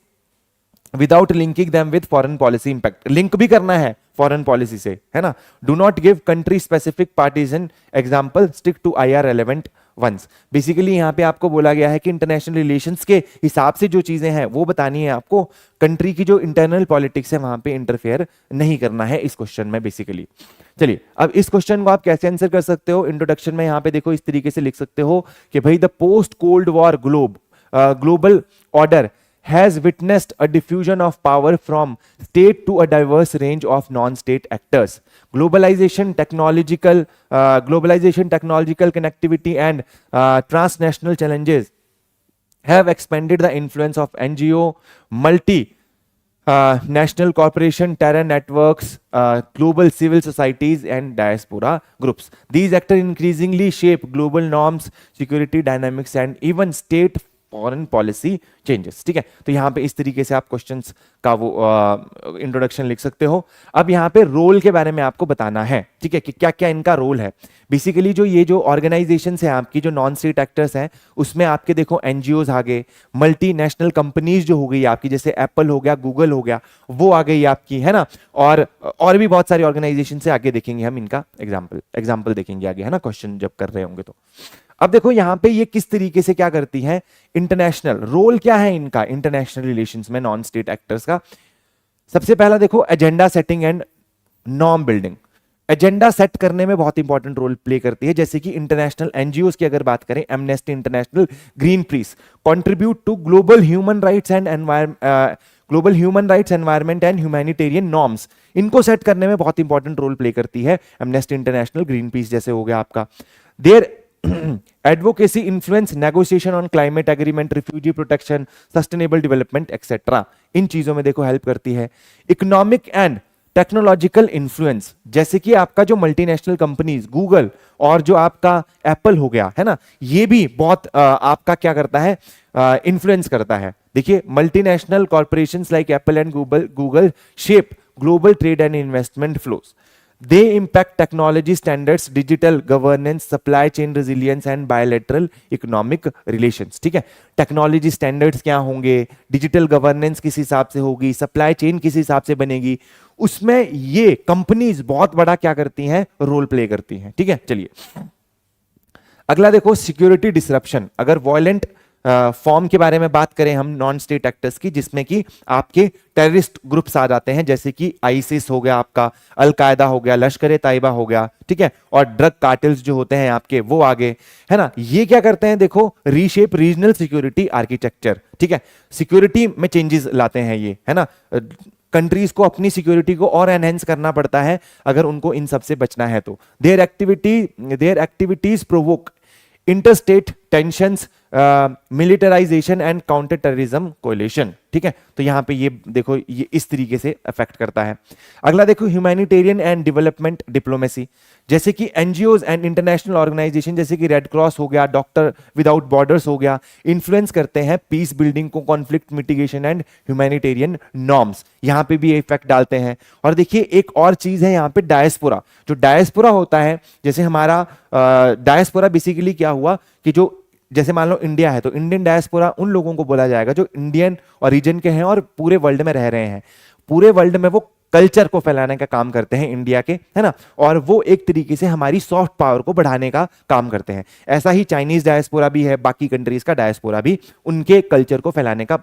without linking them with foreign policy impact, link भी करना है फॉरेन पॉलिसी से, है ना। Do not give country specific partisan example, stick to IR relevant ones. Basically यहां पे आपको बोला गया है कि इंटरनेशनल रिलेशंस के हिसाब से जो चीजें हैं वो बतानी है आपको, कंट्री की जो इंटरनल पॉलिटिक्स है वहां पे इंटरफेयर नहीं करना है इस क्वेश्चन में बेसिकली। चलिए, अब इस क्वेश्चन को आप कैसे आंसर कर सकते हो, इंट्रोडक्शन में यहां पे देखो इस तरीके से लिख सकते हो कि भाई the post cold war global order has witnessed a diffusion of power from state to a diverse range of non-state actors. Globalization, technological connectivity and transnational challenges have expanded the influence of NGO, national corporation, terror networks, global civil societies and diaspora groups. These actors increasingly shape global norms, security dynamics and even state foreign policy changes. ठीक है, तो यहां पे इस तरीके से आप questions का वो इंट्रोडक्शन लिख सकते हो। अब यहां पे रोल के बारे में आपको बताना है, ठीक है, कि क्या क्या इनका रोल है। बेसिकली जो ये जो ऑर्गेनाइजेशन है आपकी, जो नॉन स्टेट एक्टर्स हैं, उसमें आपके देखो एनजीओज आ गए, मल्टीनेशनल कंपनीज जो हो गई आपकी, जैसे एप्पल हो गया, गूगल हो गया, वो आ गई आपकी, है ना, और भी बहुत सारी ऑर्गेनाइजेशन से आगे देखेंगे हम, इनका एग्जाम्पल देखेंगे आगे, है ना, क्वेश्चन जब कर रहे होंगे तो। अब देखो यहां पे ये किस तरीके से क्या करती है, इंटरनेशनल रोल क्या है इनका इंटरनेशनल रिलेशंस में नॉन स्टेट एक्टर्स का। सबसे पहला देखो agenda setting and norm building. Agenda set करने में बहुत इंपॉर्टेंट रोल प्ले करती है, जैसे कि इंटरनेशनल एनजीओ की अगर बात करें, Amnesty International, Green Peace, contribute to global human rights and environment and humanitarian norms, इनको सेट करने में बहुत इंपॉर्टेंट रोल प्ले करती है एमनेस्टी इंटरनेशनल, ग्रीन पीस जैसे हो गया आपका। Their advocacy influence negotiation on climate agreement, refugee protection, sustainable development etcetera, इन चीजों में देखो हेल्प करती है। इकोनॉमिक एंड टेक्नोलॉजिकल इन्फ्लुएंस, जैसे कि आपका जो मल्टीनेशनल कंपनीज गूगल और जो आपका एप्पल हो गया, है ना, ये भी बहुत आपका क्या करता है, इन्फ्लुएंस करता है। देखिए multinational corporations like Apple and Google shape global trade and investment flows. They impact technology standards, digital governance, supply chain resilience and bilateral economic relations। ठीक है, टेक्नोलॉजी स्टैंडर्ड्स क्या होंगे, डिजिटल गवर्नेंस किस हिसाब से होगी, सप्लाई चेन किस हिसाब से बनेगी, उसमें ये कंपनीज बहुत बड़ा क्या करती हैं, रोल प्ले करती हैं। ठीक है, चलिए अगला देखो सिक्योरिटी डिसरप्शन। अगर वॉयलेंट फॉर्म के बारे में बात करें हम नॉन स्टेट एक्टर्स की, जिसमें कि आपके टेररिस्ट ग्रुप्स आ जाते हैं, जैसे कि आईसिस हो गया आपका, अलकायदा हो गया, लश्कर ए तैयबा हो गया, ठीक है, और ड्रग कार्टेल्स जो होते हैं आपके वो आगे, है ना, ये क्या करते हैं देखो, रीशेप रीजनल सिक्योरिटी आर्किटेक्चर। ठीक है, सिक्योरिटी में चेंजेस लाते हैं ये, है ना, कंट्रीज को अपनी सिक्योरिटी को और एनहेंस करना पड़ता है अगर उनको इन सब से बचना है तो। Their activities provoke interstate tensions, militarisation and counter terrorism coalition. ठीक है, तो यहां पे ये देखो ये इस तरीके से अफेक्ट करता है। अगला देखो ह्यूमैनिटेरियन एंड डेवलपमेंट डिप्लोमेसी, जैसे कि एनजीओज एंड इंटरनेशनल ऑर्गेनाइजेशन जैसे कि रेड क्रॉस हो गया, डॉक्टर विदाउट बॉर्डर्स हो गया, इन्फ्लुएंस करते हैं पीस बिल्डिंग को, conflict mitigation and humanitarian norms, यहां पे भी इफेक्ट डालते हैं। और देखिए एक और चीज है यहाँ पे, डायस्पोरा। जो डायस्पोरा होता है, जैसे हमारा डायस्पोरा बेसिकली क्या हुआ कि जो जैसे मान लो इंडिया है तो इंडियन डायस्पोरा उन लोगों को बोला जाएगा जो इंडियन ओरिजिन के हैं और पूरे वर्ल्ड में रह रहे हैं, पूरे वर्ल्ड में वो कल्चर को फैलाने का काम करते हैं इंडिया के, है ना, और वो एक तरीके से हमारी सॉफ्ट पावर को बढ़ाने का काम करते हैं। ऐसा ही चाइनीज डायस्पोरा भी है, बाकी कंट्रीज का डायस्पोरा भी उनके कल्चर को फैलाने का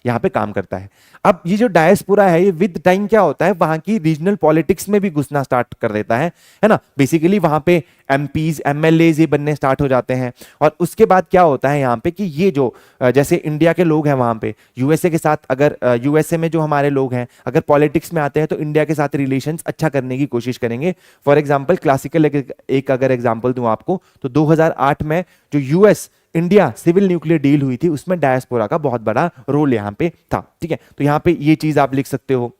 यहाँ पे काम करता है। अब ये जो डायस्पोरा है ये विद टाइम क्या होता है, वहां की रीजनल पॉलिटिक्स में भी घुसना स्टार्ट कर देता है ना, बेसिकली वहां पे एमपीज एमएलएज ये बनने स्टार्ट हो जाते हैं। और उसके बाद क्या होता है यहाँ पे कि ये जो जैसे इंडिया के लोग हैं वहां पे यूएसए के साथ, अगर यूएसए में जो हमारे लोग हैं अगर पॉलिटिक्स में आते हैं तो इंडिया के साथ रिलेशंस अच्छा करने की कोशिश करेंगे। फॉर एग्जांपल क्लासिकल एक अगर एग्जांपल दूं आपको तो 2008 में जो US India civil nuclear deal हुई थी उसमें डायस्पोरा का बहुत बड़ा रोल यहां पे था। ठीक है, तो यहां पे ये चीज आप लिख सकते हो।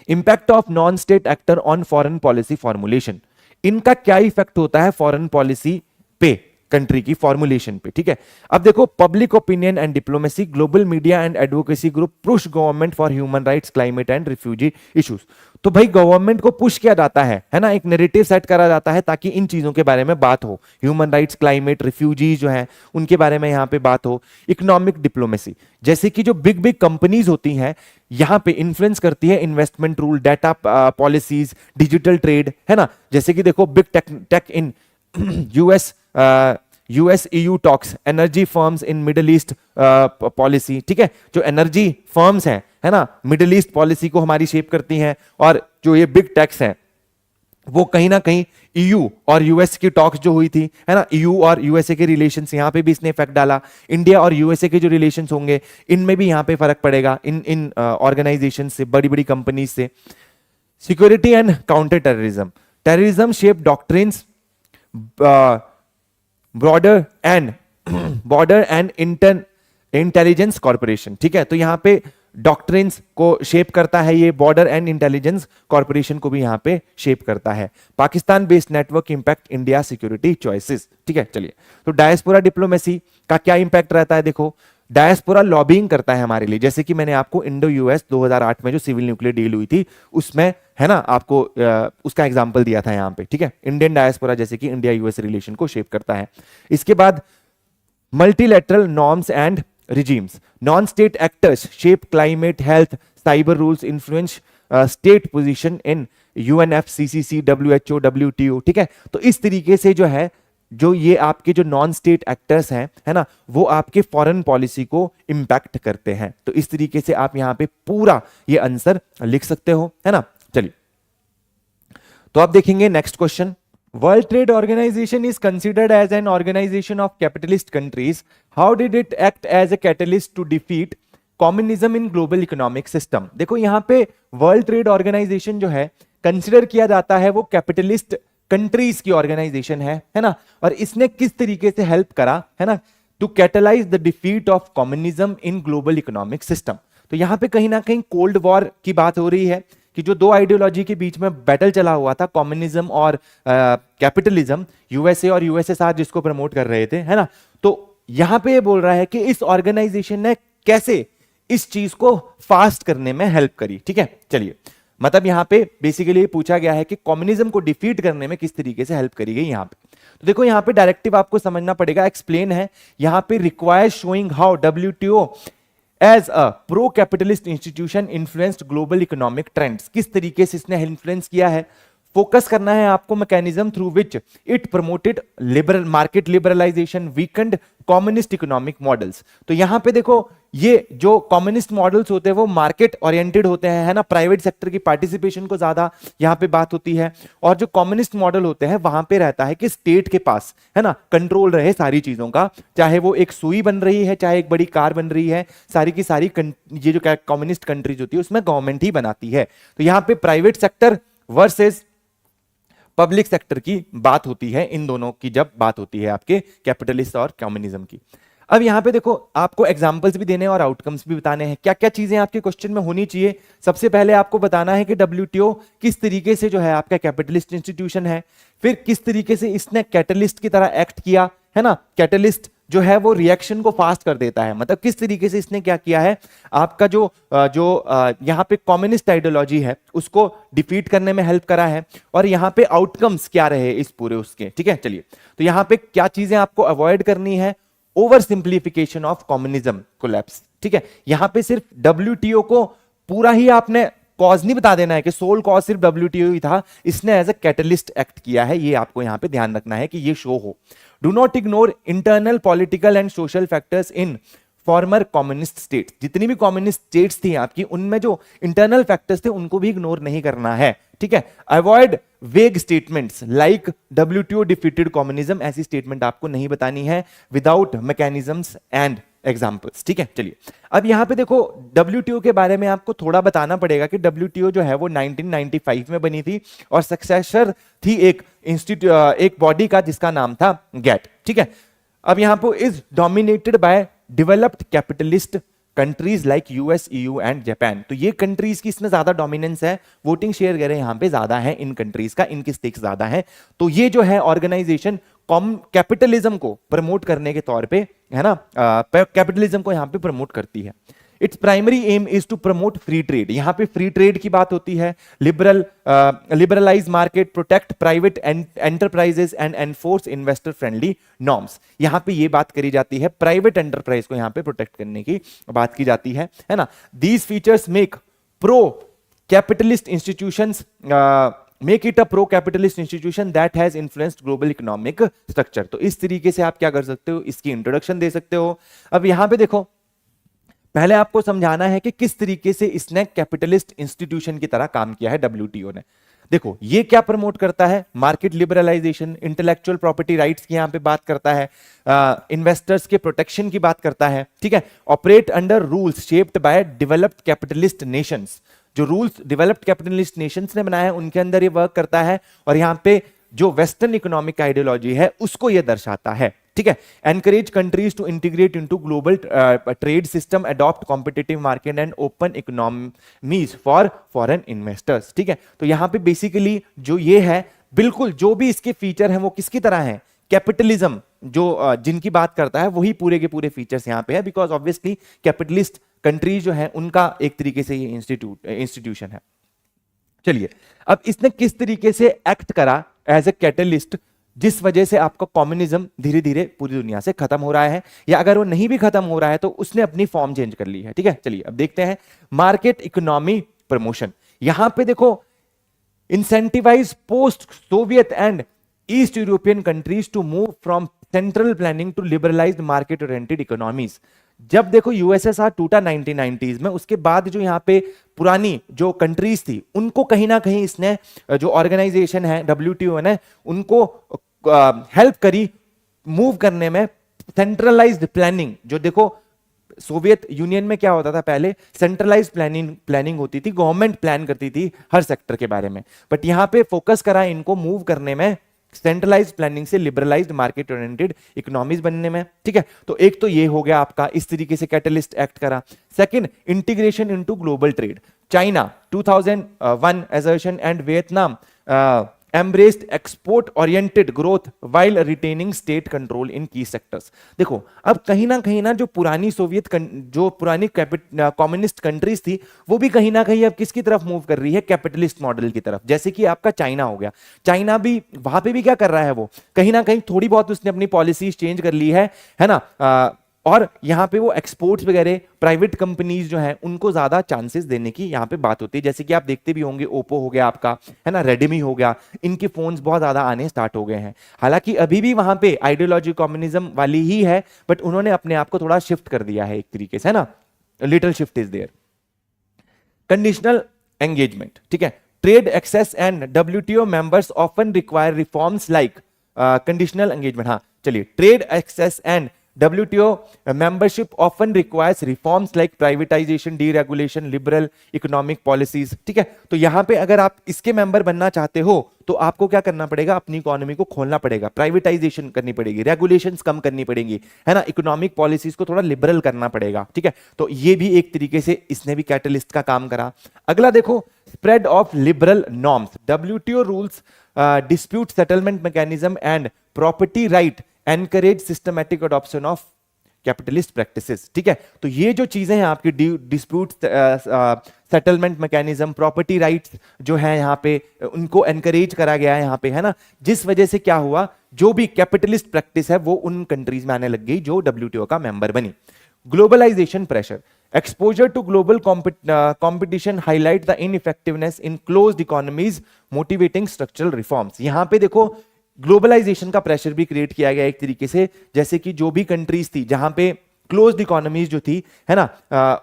Impact of non state actor on foreign policy formulation, इनका क्या इफेक्ट होता है फॉरेन पॉलिसी पे, कंट्री की फॉर्मुलेशन पे। ठीक है, अब देखो public opinion and diplomacy, global media and advocacy group push government for human rights, climate and refugee issues. तो भाई गवर्नमेंट को पुश किया जाता है ना, एक नैरेटिव सेट करा जाता है ताकि इन चीजों के बारे में बात हो, ह्यूमन राइट्स, क्लाइमेट, रिफ्यूजी जो है उनके बारे में यहां पे बात हो। इकोनॉमिक डिप्लोमेसी, जैसे कि जो बिग बिग कंपनीज होती हैं यहां पे इन्फ्लुएंस करती है investment rule, data policies, digital trade, है ना, जैसे कि देखो big tech in US EU talks, energy firms in middle east policy. ठीक है, जो एनर्जी फर्म्स हैं, है ना, मिडिल ईस्ट पॉलिसी को हमारी शेप करती हैं, और जो ये बिग टेक्स हैं वो कहीं ना कहीं ईयू और यूएस की टॉक्स जो हुई थी, है ना, ईयू और यूएसए के रिलेशंस, यहां पे भी इसने इफेक्ट डाला। इंडिया और यूएसए के जो रिलेशंस होंगे इनमें भी यहां पे फर्क पड़ेगा, इन ऑर्गेनाइजेशन से, बड़ी बड़ी कंपनीज से। Security and counter terrorism, terrorism shape doctrines, border and intelligence corporation. ठीक है, तो यहां पे डॉक्ट्रिन्स को शेप करता है, ये बॉर्डर एंड इंटेलिजेंस कॉर्पोरेशन को भी यहां पे शेप करता है। Pakistan based network impact India security choices. ठीक है, चलिए, तो डायस्पोरा डिप्लोमेसी का क्या इंपैक्ट रहता है? देखो, डायस्पोरा लॉबिंग करता है हमारे लिए, जैसे कि मैंने आपको इंडो यूएस 2008 में जो सिविल न्यूक्लियर डील हुई थी उसमें, है ना, आपको उसका एग्जांपल दिया था यहां पे। ठीक है, इंडियन डायस्पोरा जैसे कि इंडिया यूएस रिलेशन को शेप करता है। इसके बाद multilateral norms and regimes, non state actors shape climate, health, cyber rules, influence state position in UNFCCC, WHO, WTO. ठीक है, तो इस तरीके से जो है, जो ये आपके जो नॉन स्टेट एक्टर्स हैं, है ना, वो आपके फॉरेन पॉलिसी को इंपैक्ट करते हैं। तो इस तरीके से आप यहां पे पूरा ये आंसर लिख सकते हो, है ना। चलिए, तो आप देखेंगे next question, world trade organisation is considered as an organisation of capitalist countries, how did it act as a catalyst to defeat communism in global economic system. देखो, यहां पे वर्ल्ड ट्रेड ऑर्गेनाइजेशन जो है कंसिडर किया जाता है वो capitalist countries की ऑर्गेनाइजेशन है ना, और इसने किस तरीके से हेल्प करा, है ना, to catalyse the defeat of communism in global economic system. तो यहां पे कहीं ना कहीं कोल्ड वॉर की बात हो रही है कि जो दो आइडियोलॉजी के बीच में बैटल चला हुआ था, कम्युनिज्म और कैपिटलिज्म, यूएसए और यूएसएसआर जिसको प्रमोट कर रहे थे, है ना। तो यहां पे ये बोल रहा है कि इस ऑर्गेनाइजेशन ने कैसे इस चीज को फास्ट करने में हेल्प करी। ठीक है, चलिए, मतलब यहां पे बेसिकली पूछा गया है कि कम्युनिज्म को डिफीट करने में किस तरीके से हेल्प करी गई यहां पे। तो देखो, यहां पे डायरेक्टिव आपको समझना पड़ेगा, एक्सप्लेन है यहां पे, require showing how WTO as a pro capitalist institution influenced global economic trends, किस तरीके से इसने इन्फ्लुएंस किया है। फोकस करना है आपको mechanism through which it promoted liberal market liberalisation, weakened communist economic models. तो यहां पे देखो, ये जो कम्युनिस्ट मॉडल्स होते हैं वो मार्केट ओरिएंटेड होते हैं, है ना, प्राइवेट सेक्टर की पार्टिसिपेशन को ज्यादा यहां पे बात होती है। और जो कम्युनिस्ट मॉडल होते हैं वहां पे रहता है कि स्टेट के पास, है ना, कंट्रोल रहे सारी चीजों का, चाहे वो एक सुई बन रही है, चाहे एक बड़ी कार बन रही है, सारी की सारी ये जो कम्युनिस्ट कंट्रीज होती है उसमें गवर्नमेंट ही बनाती है। तो यहां पे private sector versus public sector की बात होती है, इन दोनों की जब बात होती है आपके कैपिटलिस्ट और कम्युनिज्म की। अब यहां पे देखो, आपको एग्जांपल्स भी देने हैं और आउटकम्स भी बताने हैं, क्या क्या चीजें आपके क्वेश्चन में होनी चाहिए। सबसे पहले आपको बताना है कि डब्ल्यूटीओ किस तरीके से जो है आपका कैपिटलिस्ट इंस्टीट्यूशन है, फिर किस तरीके से इसने कैटलिस्ट की तरह एक्ट किया, है ना। कैटलिस्ट जो है वो रिएक्शन को फास्ट कर देता है, मतलब किस तरीके से इसने क्या किया है, आपका जो यहाँ पे कम्युनिस्ट आइडियोलॉजी है उसको डिफीट करने में हेल्प करा है, और यहाँ पे आउटकम्स क्या रहे इस पूरे उसके। ठीक है, चलिए, तो यहाँ पे क्या चीजें आपको अवॉइड करनी है, over simplification of communism collapse. ठीक है, यहां पे सिर्फ डब्ल्यूटीओ को पूरा ही आपने कॉज नहीं बता देना है कि सोल कॉज सिर्फ डब्ल्यूटीओ ही था, इसने एज अ कैटलिस्ट एक्ट किया है, ये आपको यहां पे ध्यान रखना है कि ये शो हो। Do not ignore internal political and social factors in farmer communist state, जितनी भी कम्युनिस्ट स्टेट्स थी आपकी, उनमें जो इंटरनल फैक्टर्स थे उनको भी इग्नोर नहीं करना है। ठीक है, avoid vague statements like WTO defeated communism, ऐसी स्टेटमेंट आपको नहीं बतानी है विदाउट मैकेनिज्म्स एंड एग्जांपल्स। ठीक है, चलिए, अब यहां पे देखो, डब्ल्यूटीओ के बारे में आपको थोड़ा बताना पड़ेगा कि डब्ल्यूटीओ जो है वो 1995 में बनी थी और सक्सेसर थी एक बॉडी का जिसका नाम था गैट। ठीक है, अब यहां पर is dominated by developed capitalist countries like US, EU and Japan. तो ये कंट्रीज की इसमें ज्यादा डोमिनेंस है, वोटिंग शेयर वगैरह यहां पे ज्यादा है इन कंट्रीज का, इनकी स्टेक्स ज्यादा है। तो ये जो है ऑर्गेनाइजेशन कैपिटलिज्म को प्रमोट करने के तौर पे, है ना, कैपिटलिज्म को यहां पे प्रमोट करती है। Its primary aim is to promote free trade, यहां पे फ्री ट्रेड की बात होती है, liberalise market, protect private enterprises and enforce investor friendly norms. यहां पे ये बात करी जाती है, प्राइवेट एंटरप्राइज को यहां पे प्रोटेक्ट करने की बात की जाती है ना। These features make pro capitalist institutions make it a pro capitalist institution that has influenced global economic structure. तो इस तरीके से आप क्या कर सकते हो, इसकी इंट्रोडक्शन दे सकते हो। अब यहां पे देखो, पहले आपको समझाना है कि किस तरीके से इसने कैपिटलिस्ट इंस्टीट्यूशन की तरह काम किया है डब्ल्यूटीओ ने। देखो, ये क्या प्रमोट करता है, market liberalisation, intellectual property rights की यहां पे बात करता है, इन्वेस्टर्स के प्रोटेक्शन की बात करता है। ठीक है, operate under rules shaped by developed capitalist Nations, जो रूल्स डेवलप्ड कैपिटलिस्ट नेशंस ने बनाए हैं उनके अंदर ये वर्क करता है। और यहां पे जो वेस्टर्न इकोनॉमिक आइडियोलॉजी है उसको यह दर्शाता है, ठीक है। Encourage countries to integrate into global trade system, adopt competitive market and open economies for foreign investors, ठीक है। तो यहां पे बेसिकली जो ये है, बिल्कुल जो भी इसके फीचर हैं वो किसकी तरह हैं, कैपिटलिज्म जो जिनकी बात करता है वही पूरे के पूरे फीचर्स यहां पे है, बिकॉज ऑब्वियसली कैपिटलिस्ट कंट्रीज जो है उनका एक तरीके से ये इंस्टीट्यूशन है। चलिए, अब इसने किस तरीके से एक्ट करा एज ए कैटलिस्ट, जिस वजह से आपका कम्युनिज्म धीरे धीरे पूरी दुनिया से खत्म हो रहा है, या अगर वो नहीं भी खत्म हो रहा है तो उसने अपनी फॉर्म चेंज कर ली है, ठीक है। चलिए अब देखते हैं मार्केट इकोनॉमी प्रमोशन। यहां पे देखो, incentivise post Soviet and East European countries to move from central planning to liberalised market oriented economies. जब देखो यूएसएसआर टूटा 1990s में, उसके बाद जो यहाँ पे पुरानी जो कंट्रीज थी उनको कहीं ना कहीं इसने, जो ऑर्गेनाइजेशन है डब्ल्यूटीओ ने, उनको हेल्प करी मूव करने में सेंट्रलाइज्ड प्लानिंग। जो देखो सोवियत यूनियन में क्या होता था, पहले सेंट्रलाइज्ड प्लानिंग होती थी, गवर्नमेंट प्लान करती थी हर सेक्टर के बारे में, बट यहां पे फोकस करा इनको मूव करने में सेंट्रलाइज्ड प्लानिंग से लिबरलाइज्ड मार्केट ओरिएंटेड इकोनॉमीज बनने में, ठीक है। तो एक तो ये हो गया आपका, इस तरीके से कैटलिस्ट एक्ट करा। Second, integration into global trade. China 2001 assertion and Vietnam embraced export oriented growth while retaining state control in key sectors। देखो अब कहीं ना जो पुरानी सोवियत जो पुरानी कम्युनिस्ट कंट्रीज थी वो भी कहीं ना कहीं अब किसकी तरफ मूव कर रही है, कैपिटलिस्ट मॉडल की तरफ। जैसे कि आपका चाइना हो गया, चाइना भी वहां पे भी क्या कर रहा है, वो कहीं ना कहीं थोड़ी बहुत उसने अपनी पॉलिसीज चेंज कर ली है ना। और यहां पे वो एक्सपोर्ट्स वगैरह प्राइवेट कंपनीज जो हैं उनको ज्यादा चांसेस देने की यहां पे बात होती है। जैसे कि आप देखते भी होंगे, ओप्पो हो गया आपका, है ना, रेडमी हो गया, इनके फोन्स बहुत ज्यादा आने स्टार्ट हो गए हैं। हालांकि अभी भी वहां पे आइडियोलॉजी कम्युनिज्म वाली ही है, बट उन्होंने अपने आप को थोड़ा शिफ्ट कर दिया है एक तरीके से, है ना, little shift is there. Conditional engagement, ठीक है। Trade access and WTO members often require reforms like conditional engagement. हाँ चलिए, trade access and WTO membership often requires reforms like privatization, deregulation, liberal economic policies, ठीक है। तो यहां पे अगर आप इसके मेंबर बनना चाहते हो तो आपको क्या करना पड़ेगा, अपनी इकोनॉमी को खोलना पड़ेगा, प्राइवेटाइजेशन करनी पड़ेगी, रेगुलेशंस कम करनी पड़ेंगी, है ना, इकोनॉमिक पॉलिसीज को थोड़ा लिबरल करना पड़ेगा, ठीक है। तो ये भी एक तरीके से इसने भी कैटलिस्ट का काम करा। अगला देखो, spread of liberal norms. WTO rules dispute settlement mechanism and property right encourage systematic adoption of capitalist practices, ठीक है। तो ये जो चीजें हैं आपकी, dispute settlement mechanism, property rights जो है यहाँ पे, उनको एनकरेज करा गया है यहाँ पे, है ना, जिस वजह से क्या हुआ, जो भी कैपिटलिस्ट प्रैक्टिस है वो उन कंट्रीज में आने लग गई जो WTO का मेंबर बनी। Globalisation pressure, exposure to global competition highlight the ineffectiveness in closed economies motivating structural reforms। यहां पे देखो ग्लोबलाइजेशन का प्रेशर भी क्रिएट किया गया एक तरीके से, जैसे कि जो भी कंट्रीज थी जहां पे क्लोज्ड इकोनॉमीज जो थी, है ना,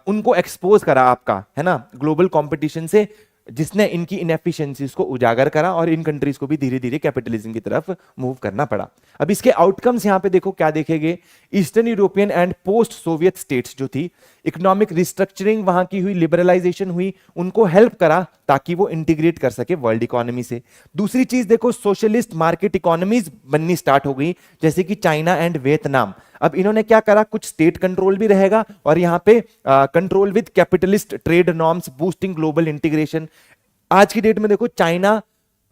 उनको एक्सपोज करा आपका, है ना, ग्लोबल कंपटीशन से, जिसने इनकी इनएफिशिएंसीज को उजागर करा और इन कंट्रीज को भी धीरे धीरे कैपिटलिज्म की तरफ मूव करना पड़ा। अब इसके आउटकम्स यहां पे देखो क्या देखेंगे, eastern European and post Soviet states जो थी, इकोनॉमिक रिस्ट्रक्चरिंग वहां की हुई, लिबरलाइजेशन हुई, उनको हेल्प करा ताकि वो इंटीग्रेट कर सके वर्ल्ड इकोनॉमी से। दूसरी चीज देखो, सोशलिस्ट मार्केट इकोनॉमीज बननी स्टार्ट हो गई, जैसे कि चाइना एंड वियतनाम। अब इन्होंने क्या करा, कुछ स्टेट कंट्रोल भी रहेगा और यहां पे control with capitalist trade norms, boosting global integration. आज की डेट में देखो, चाइना,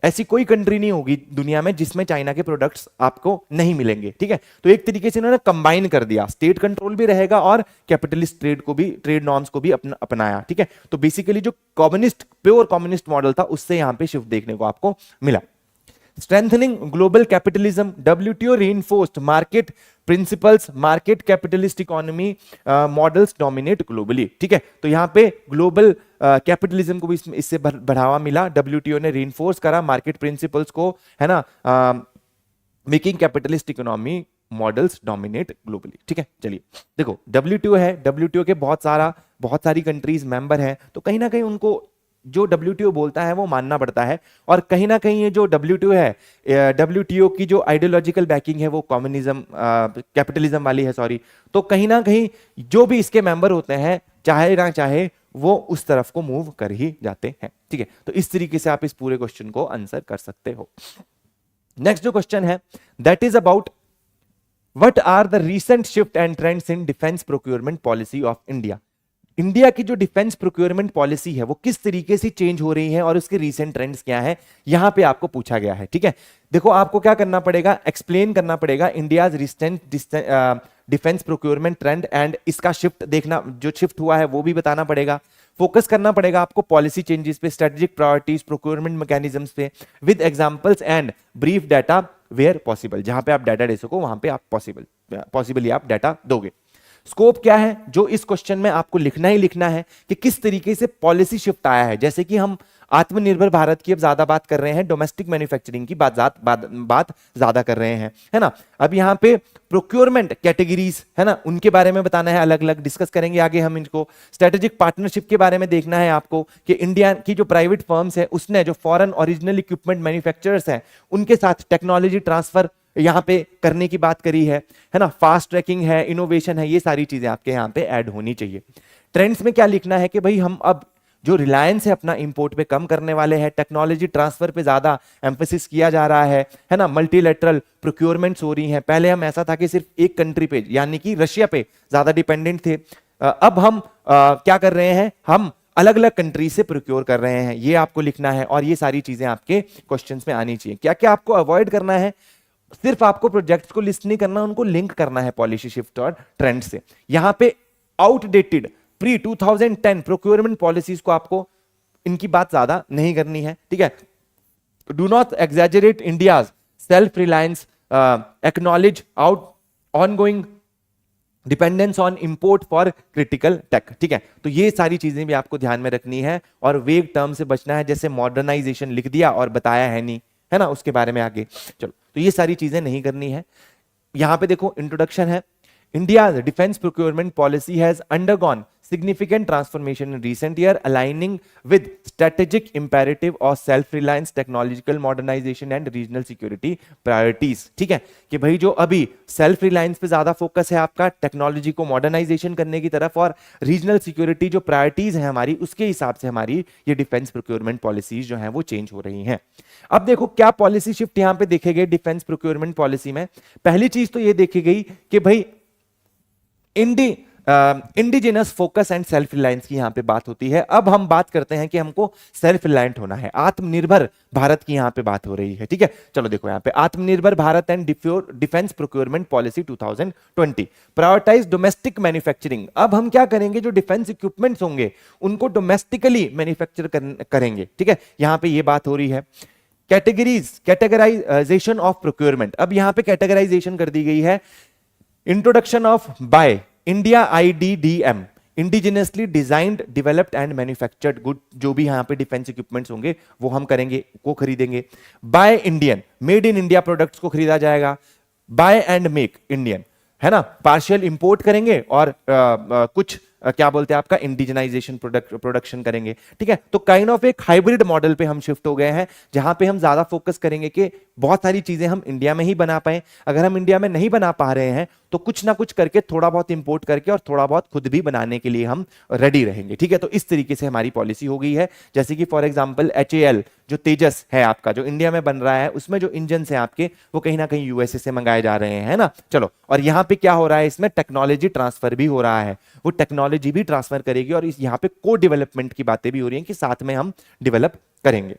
ऐसी कोई कंट्री नहीं होगी दुनिया में जिसमें चाइना के प्रोडक्ट्स आपको नहीं मिलेंगे, ठीक है। तो एक तरीके से इन्होंने कंबाइन कर दिया, स्टेट कंट्रोल भी रहेगा और कैपिटलिस्ट ट्रेड नॉर्म्स को भी अपनाया, ठीक है। तो बेसिकली जो कम्युनिस्ट, प्योर कम्युनिस्ट मॉडल था, उससे यहां पे शिफ्ट देखने को आपको मिला। Strengthening global capitalism, WTO reinforced market principles, market capitalist economy models dominate globally, ठीक है। तो यहां पे ग्लोबल कैपिटलिज्म को भी इससे बढ़ावा मिला, WTO ने reinforce करा मार्केट प्रिंसिपल्स को, है ना, making capitalist economy models dominate globally, ठीक है। चलिए देखो, WTO है, WTO के बहुत सारी कंट्रीज मेंबर हैं, तो कहीं ना कहीं उनको जो WTO बोलता है वो मानना पड़ता है। और कहीं ना कहीं ये जो WTO है, WTO की जो आइडियोलॉजिकल बैकिंग है वो कम्युनिज्म, कैपिटलिज्म वाली है, सॉरी। तो कहीं ना कहीं जो भी इसके मेंबर होते हैं, चाहे ना चाहे, वो उस तरफ को मूव कर ही जाते हैं, ठीक है। तो इस तरीके से आप इस पूरे क्वेश्चन को आंसर कर सकते हो। नेक्स्ट जो क्वेश्चन है that is about what are the recent shift and trends in defence procurement policy of India. India की जो डिफेंस प्रोक्योरमेंट पॉलिसी है वो किस तरीके से चेंज हो रही है और उसके रीसेंट ट्रेंड्स क्या है, यहां पे आपको पूछा गया है। ठीक है, देखो आपको क्या करना पड़ेगा, एक्सप्लेन करना पड़ेगा India's recent defence procurement trend and इसका शिफ्ट देखना, जो शिफ्ट हुआ है वो भी बताना पड़ेगा। फोकस करना पड़ेगा आपको पॉलिसी चेंजेस पे, स्ट्रेटेजिक प्रायोरिटीज, प्रोक्योरमेंट मैकेनिज्म्स पे with examples and brief data where possible. जहां पे आप डाटा दे सको वहां पे आप पॉसिबली आप डाटा दोगे। स्कोप क्या है, जो इस क्वेश्चन में आपको लिखना ही लिखना है कि किस तरीके से पॉलिसी शिफ्ट आया है। जैसे कि हम आत्मनिर्भर भारत की अब ज्यादा बात कर रहे हैं, डोमेस्टिक मैन्युफैक्चरिंग की बात ज्यादा कर रहे हैं, है ना। अब यहाँ पे प्रोक्योरमेंट कैटेगरीज है ना, उनके बारे में बताना है, अलग अलग डिस्कस करेंगे आगे हम इनको। स्ट्रेटेजिक पार्टनरशिप के बारे में देखना है आपको कि इंडिया की जो प्राइवेट फर्म्स है उसने जो फॉरेन ओरिजिनल इक्विपमेंट मैन्युफैक्चरर्स हैं उनके साथ टेक्नोलॉजी ट्रांसफर यहां पे करने की बात करी है ना। फास्ट ट्रैकिंग है, इनोवेशन है, ये सारी चीजें आपके यहां पे ऐड होनी चाहिए। ट्रेंड्स में क्या लिखना है कि भाई हम अब जो रिलायंस है अपना इंपोर्ट पे कम करने वाले हैं, टेक्नोलॉजी ट्रांसफर पे ज्यादा एम्फेसिस किया जा रहा है ना। मल्टीलेटरल प्रोक्योरमेंट्स हो रही हैं। पहले हम ऐसा था कि सिर्फ एक कंट्री पे यानी कि रशिया पे ज्यादा डिपेंडेंट थे, अब हम क्या कर रहे हैं, हम अलग अलग कंट्री से प्रोक्योर कर रहे हैं, ये आपको लिखना है। और ये सारी चीजें आपके क्वेश्चंस में आनी चाहिए। क्या क्या आपको अवॉइड करना है, सिर्फ आपको प्रोजेक्ट्स को लिस्ट नहीं करना, उनको लिंक करना है पॉलिसी शिफ्ट और ट्रेंड से। यहां पे आउटडेटेड प्री 2010 प्रोक्योरमेंट पॉलिसीज को आपको इनकी बात ज्यादा नहीं करनी है। ठीक है, do not exaggerate India's self reliance, acknowledge out ongoing dependence on import for critical tech. ठीक है, तो ये सारी चीजें भी आपको ध्यान में रखनी है और वेग टर्म से बचना है, जैसे मॉडर्नाइजेशन लिख दिया और बताया है नहीं, है ना, उसके बारे में आगे चलो। तो ये सारी चीजें नहीं करनी है। यहां पे देखो इंट्रोडक्शन है, India defence procurement policy has undergone significant transformation in recent year aligning with strategic imperative of self reliance, technological modernization and regional security priorities। ठीक है, कि भाई जो अभी सेल्फ रिलायंस पे ज्यादा फोकस है आपका, टेक्नोलॉजी को मॉडर्नाइजेशन करने की तरफ, और रीजनल सिक्योरिटी जो प्रायोरिटीज है हमारी, उसके हिसाब से हमारी ये डिफेंस प्रोक्योरमेंट पॉलिसीज जो है वो चेंज हो रही हैं। अब देखो क्या पॉलिसी शिफ्ट यहां पे देखे गए डिफेंस प्रोक्योरमेंट पॉलिसी में। पहली चीज तो ये देखी गई कि भाई indigenous focus and self reliance की यहां पे बात होती है। अब हम बात करते हैं कि हमको सेल्फ रिलायंट होना है, आत्मनिर्भर भारत की यहां पे बात हो रही है। ठीक है, चलो देखो यहां पे Atmanirbhar Bharat and defence procurement policy 2020 prioritise domestic manufacturing. अब हम क्या करेंगे, जो डिफेंस इक्विपमेंट्स होंगे उनको डोमेस्टिकली मैन्युफैक्चर करेंगे। ठीक है, यहां पे ये बात हो रही है। कैटेगराइजेशन ऑफ प्रोक्योरमेंट, अब यहां पे कैटेगराइजेशन कर दी गई है। Introduction of by India IDDM, indigenously designed developed and manufactured good, जो भी यहां पे डिफेंस इक्विपमेंट्स होंगे वो हम करेंगे, वो खरीदेंगे। By Indian, made in India products को खरीदा जाएगा। बाय एंड मेक इंडियन, है ना, पार्शियल इंपोर्ट करेंगे और कुछ क्या बोलते हैं आपका इंडिजनाइजेशन प्रोडक्शन करेंगे। ठीक है, तो काइंड ऑफ एक हाइब्रिड मॉडल पे हम शिफ्ट हो गए हैं, जहां पे हम ज्यादा फोकस करेंगे कि बहुत सारी चीजें हम इंडिया में ही बना पाए। अगर हम इंडिया में नहीं बना पा रहे हैं तो कुछ ना कुछ करके, थोड़ा बहुत इंपोर्ट करके और थोड़ा बहुत खुद भी बनाने के लिए हम रेडी रहेंगे। ठीक है, तो इस तरीके से हमारी पॉलिसी हो गई है। जैसे कि फॉर एग्जांपल HAL जो तेजस है आपका, जो इंडिया में बन रहा है, उसमें जो इंजन है आपके वो कहीं ना कहीं USA से मंगाए जा रहे हैं ना। चलो, और यहां पे क्या हो रहा है, इसमें टेक्नोलॉजी ट्रांसफर भी हो रहा है, वो टेक्नोलॉजी भी ट्रांसफर करेगी और यहाँ पे को डेवलपमेंट की बातें भी हो रही हैं कि साथ में हम डेवलप करेंगे।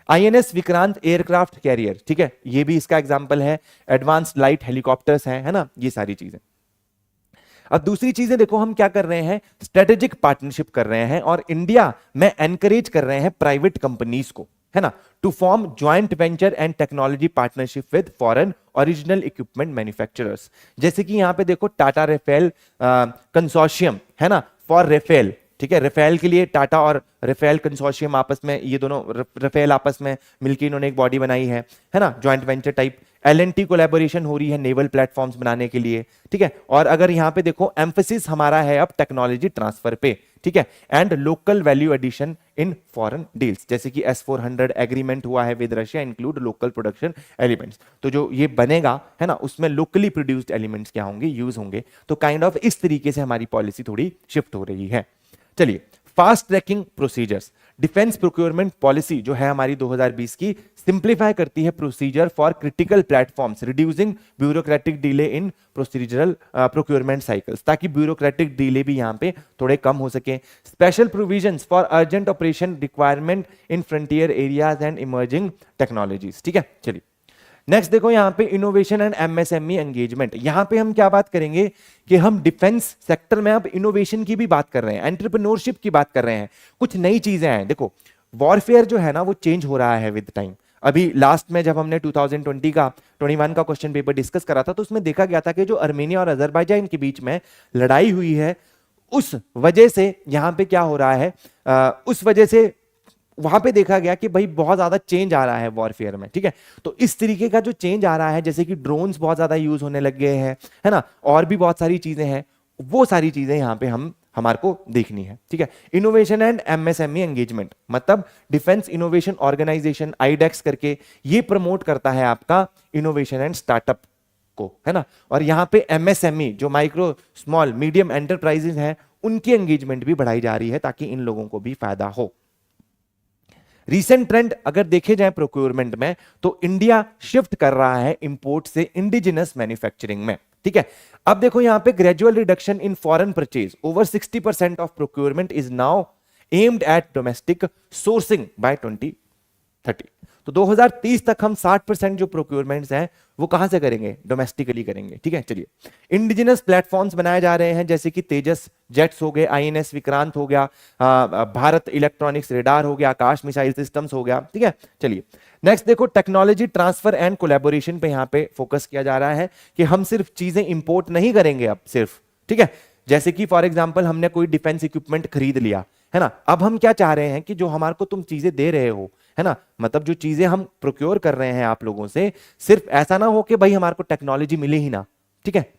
INS विक्रांत एयरक्राफ्ट कैरियर, ठीक है, ये भी इसका एग्जांपल है। एडवांस्ड लाइट हेलीकॉप्टर्स हैं, है ना, ये सारी चीजें। अब दूसरी चीजें देखो, हम क्या कर रहे हैं, स्ट्रेटेजिक पार्टनरशिप कर रहे हैं और इंडिया में एनकरेज कर रहे हैं प्राइवेट कंपनीज को, है ना, to form joint venture and technology partnership with foreign original equipment manufacturers. जैसे कि यहां पे देखो टाटा रेफेल कंसोर्शियम, है ना, फॉर रेफेल। ठीक है, रेफेल के लिए टाटा और रेफेल कंसोर्शियम आपस में, ये दोनों रेफेल आपस में मिलकर इन्होंने एक बॉडी बनाई है ना, joint venture type. LNT collaboration हो रही है नेवल प्लेटफॉर्म्स बनाने के लिए। ठीक है, और अगर यहां पे देखो एम्फेसिस हमारा है अब टेक्नोलॉजी ट्रांसफर पे। ठीक है, and local value addition in foreign deals, जैसे कि S-400 एग्रीमेंट हुआ है with Russia, include local production elements. तो जो ये बनेगा, है ना, उसमें लोकली प्रोड्यूस्ड एलिमेंट्स क्या होंगे, यूज होंगे। तो काइंड ऑफ इस तरीके से हमारी पॉलिसी थोड़ी शिफ्ट हो रही है। चलिए, fast tracking procedures, defence procurement policy जो है हमारी 2020 की, सिंप्लीफाई करती है procedure for critical platforms, reducing bureaucratic delay in procedural procurement cycles, ताकि ब्यूरोक्रेटिक डिले भी यहां पे थोड़े कम हो सके। Special provisions for urgent operation requirement in frontier areas and emerging technologies. ठीक है, चलिए नेक्स्ट देखो यहां पे इनोवेशन एंड एमएसएमई एंगेजमेंट। यहां पे हम क्या बात करेंगे कि हम डिफेंस सेक्टर में अब इनोवेशन की भी बात कर रहे हैं, एंटरप्रेन्योरशिप की बात कर रहे हैं, कुछ नई चीजें हैं। देखो वॉरफेयर जो है ना वो चेंज हो रहा है विद टाइम। अभी लास्ट में जब हमने 2021 का क्वेश्चन पेपर डिस्कस करा था तो उसमें देखा गया था कि जो अर्मेनिया और अजरबैजान के बीच में लड़ाई हुई है, उस वजह से यहां पे क्या हो रहा है, उस वजह से वहां पे देखा गया कि भाई बहुत ज्यादा चेंज आ रहा है वॉरफेयर में। ठीक है, तो इस तरीके का जो चेंज आ रहा है, जैसे कि ड्रोन्स बहुत ज्यादा यूज होने लग गए हैं, है ना, और भी बहुत सारी चीजें हैं, वो सारी चीजें यहां पे हमारे को देखनी है। ठीक है, इनोवेशन एंड एमएसएमई एंगेजमेंट मतलब डिफेंस इनोवेशन ऑर्गेनाइजेशन आईडेक्स करके ये प्रमोट करता है आपका इनोवेशन एंड स्टार्टअप को, है ना। और यहां पे एमएसएमई जो माइक्रो स्मॉल मीडियम एंटरप्राइजेस हैं उनकी एंगेजमेंट भी बढ़ाई जा रही है ताकि इन लोगों को भी फायदा हो। रीसेंट ट्रेंड अगर देखे जाए प्रोक्योरमेंट में तो इंडिया शिफ्ट कर रहा है इंपोर्ट से इंडिजिनस मैन्युफैक्चरिंग में। ठीक है, अब देखो यहां पे gradual reduction in foreign purchase, over 60% of procurement is now aimed at domestic sourcing by 2030। तो 2030 तक हम 60% जो प्रोक्योरमेंट्स हैं वो कहां से करेंगे, डोमेस्टिकली करेंगे। ठीक है, चलिए इंडिजिनस प्लेटफॉर्म्स बनाए जा रहे हैं, जैसे कि तेजस जेट्स हो गए, आईएनएस विक्रांत हो गया, भारत इलेक्ट्रॉनिक्स रेडार हो गया, आकाश मिसाइल सिस्टम्स हो गया। ठीक है, चलिए नेक्स्ट देखो टेक्नोलॉजी ट्रांसफर एंड कोलैबोरेशन पे यहां पे फोकस किया जा रहा है कि हम सिर्फ चीजें इंपोर्ट नहीं करेंगे अब सिर्फ। ठीक है, जैसे कि फॉर एग्जांपल हमने कोई डिफेंस इक्विपमेंट खरीद लिया, है ना, अब हम क्या चाह रहे हैं कि जो हमारे को तुम चीजें दे रहे हो, है ना, मतलब जो चीजें हम प्रोक्योर कर रहे हैं आप लोगों से, सिर्फ ऐसा ना हो कि भाई हमारे को टेक्नोलॉजी मिले ही ना। ठीक है,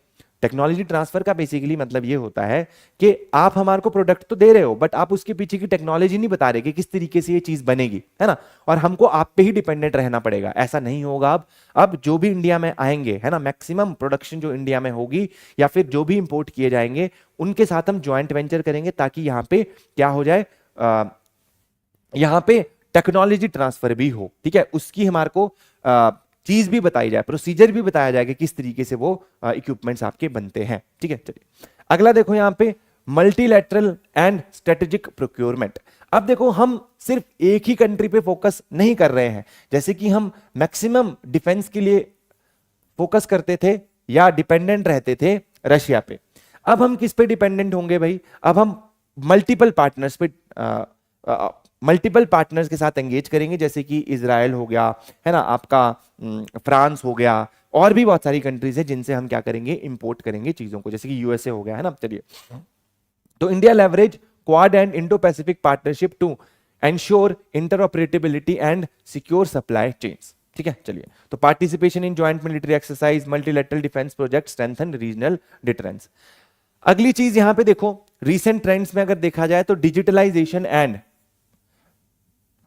टेक्नोलॉजी ट्रांसफर का बेसिकली मतलब ये होता है कि आप हमारे को प्रोडक्ट तो दे रहे हो बट आप उसके पीछे की टेक्नोलॉजी नहीं बता रहे कि किस तरीके से ये चीज बनेगी, है ना, और हमको आप पे ही डिपेंडेंट रहना पड़ेगा। ऐसा नहीं होगा। अब जो भी इंडिया में आएंगे, है ना, मैक्सिमम प्रोडक्शन जो इंडिया में होगी या फिर जो भी इंपोर्ट किए जाएंगे उनके साथ हम ज्वाइंट वेंचर करेंगे ताकि यहाँ पे क्या हो जाए, यहाँ पे टेक्नोलॉजी ट्रांसफर भी हो। ठीक है, उसकी हमारे को चीज भी बताई जाए, प्रोसीजर भी बताया जाए कि किस तरीके से वो इक्विपमेंट्स आपके बनते हैं। ठीक है, चलिए अगला देखो यहां पे मल्टीलैटरल एंड स्ट्रेटेजिक प्रोक्योरमेंट। अब देखो हम सिर्फ एक ही कंट्री पे फोकस नहीं कर रहे हैं, जैसे कि हम मैक्सिमम डिफेंस के लिए फोकस करते थे या डिपेंडेंट रहते थे रशिया पे। अब हम किस पे डिपेंडेंट होंगे भाई, अब हम मल्टीपल पार्टनर्स के साथ एंगेज करेंगे, जैसे कि इजराइल हो गया, है ना, आपका फ्रांस हो गया, और भी बहुत सारी कंट्रीज है जिनसे हम क्या करेंगे, इंपोर्ट करेंगे चीजों को, जैसे कि यूएसए हो गया, है ना। चलिए तो India leverage Quad and Indo Pacific partnership to ensure interoperability and secure supply chains. ठीक है, चलिए तो participation in joint military exercise, multilateral defence project, strengthen regional difference. अगली चीज यहां पे देखो रीसेंट ट्रेंड्स में अगर देखा जाए तो digitalisation and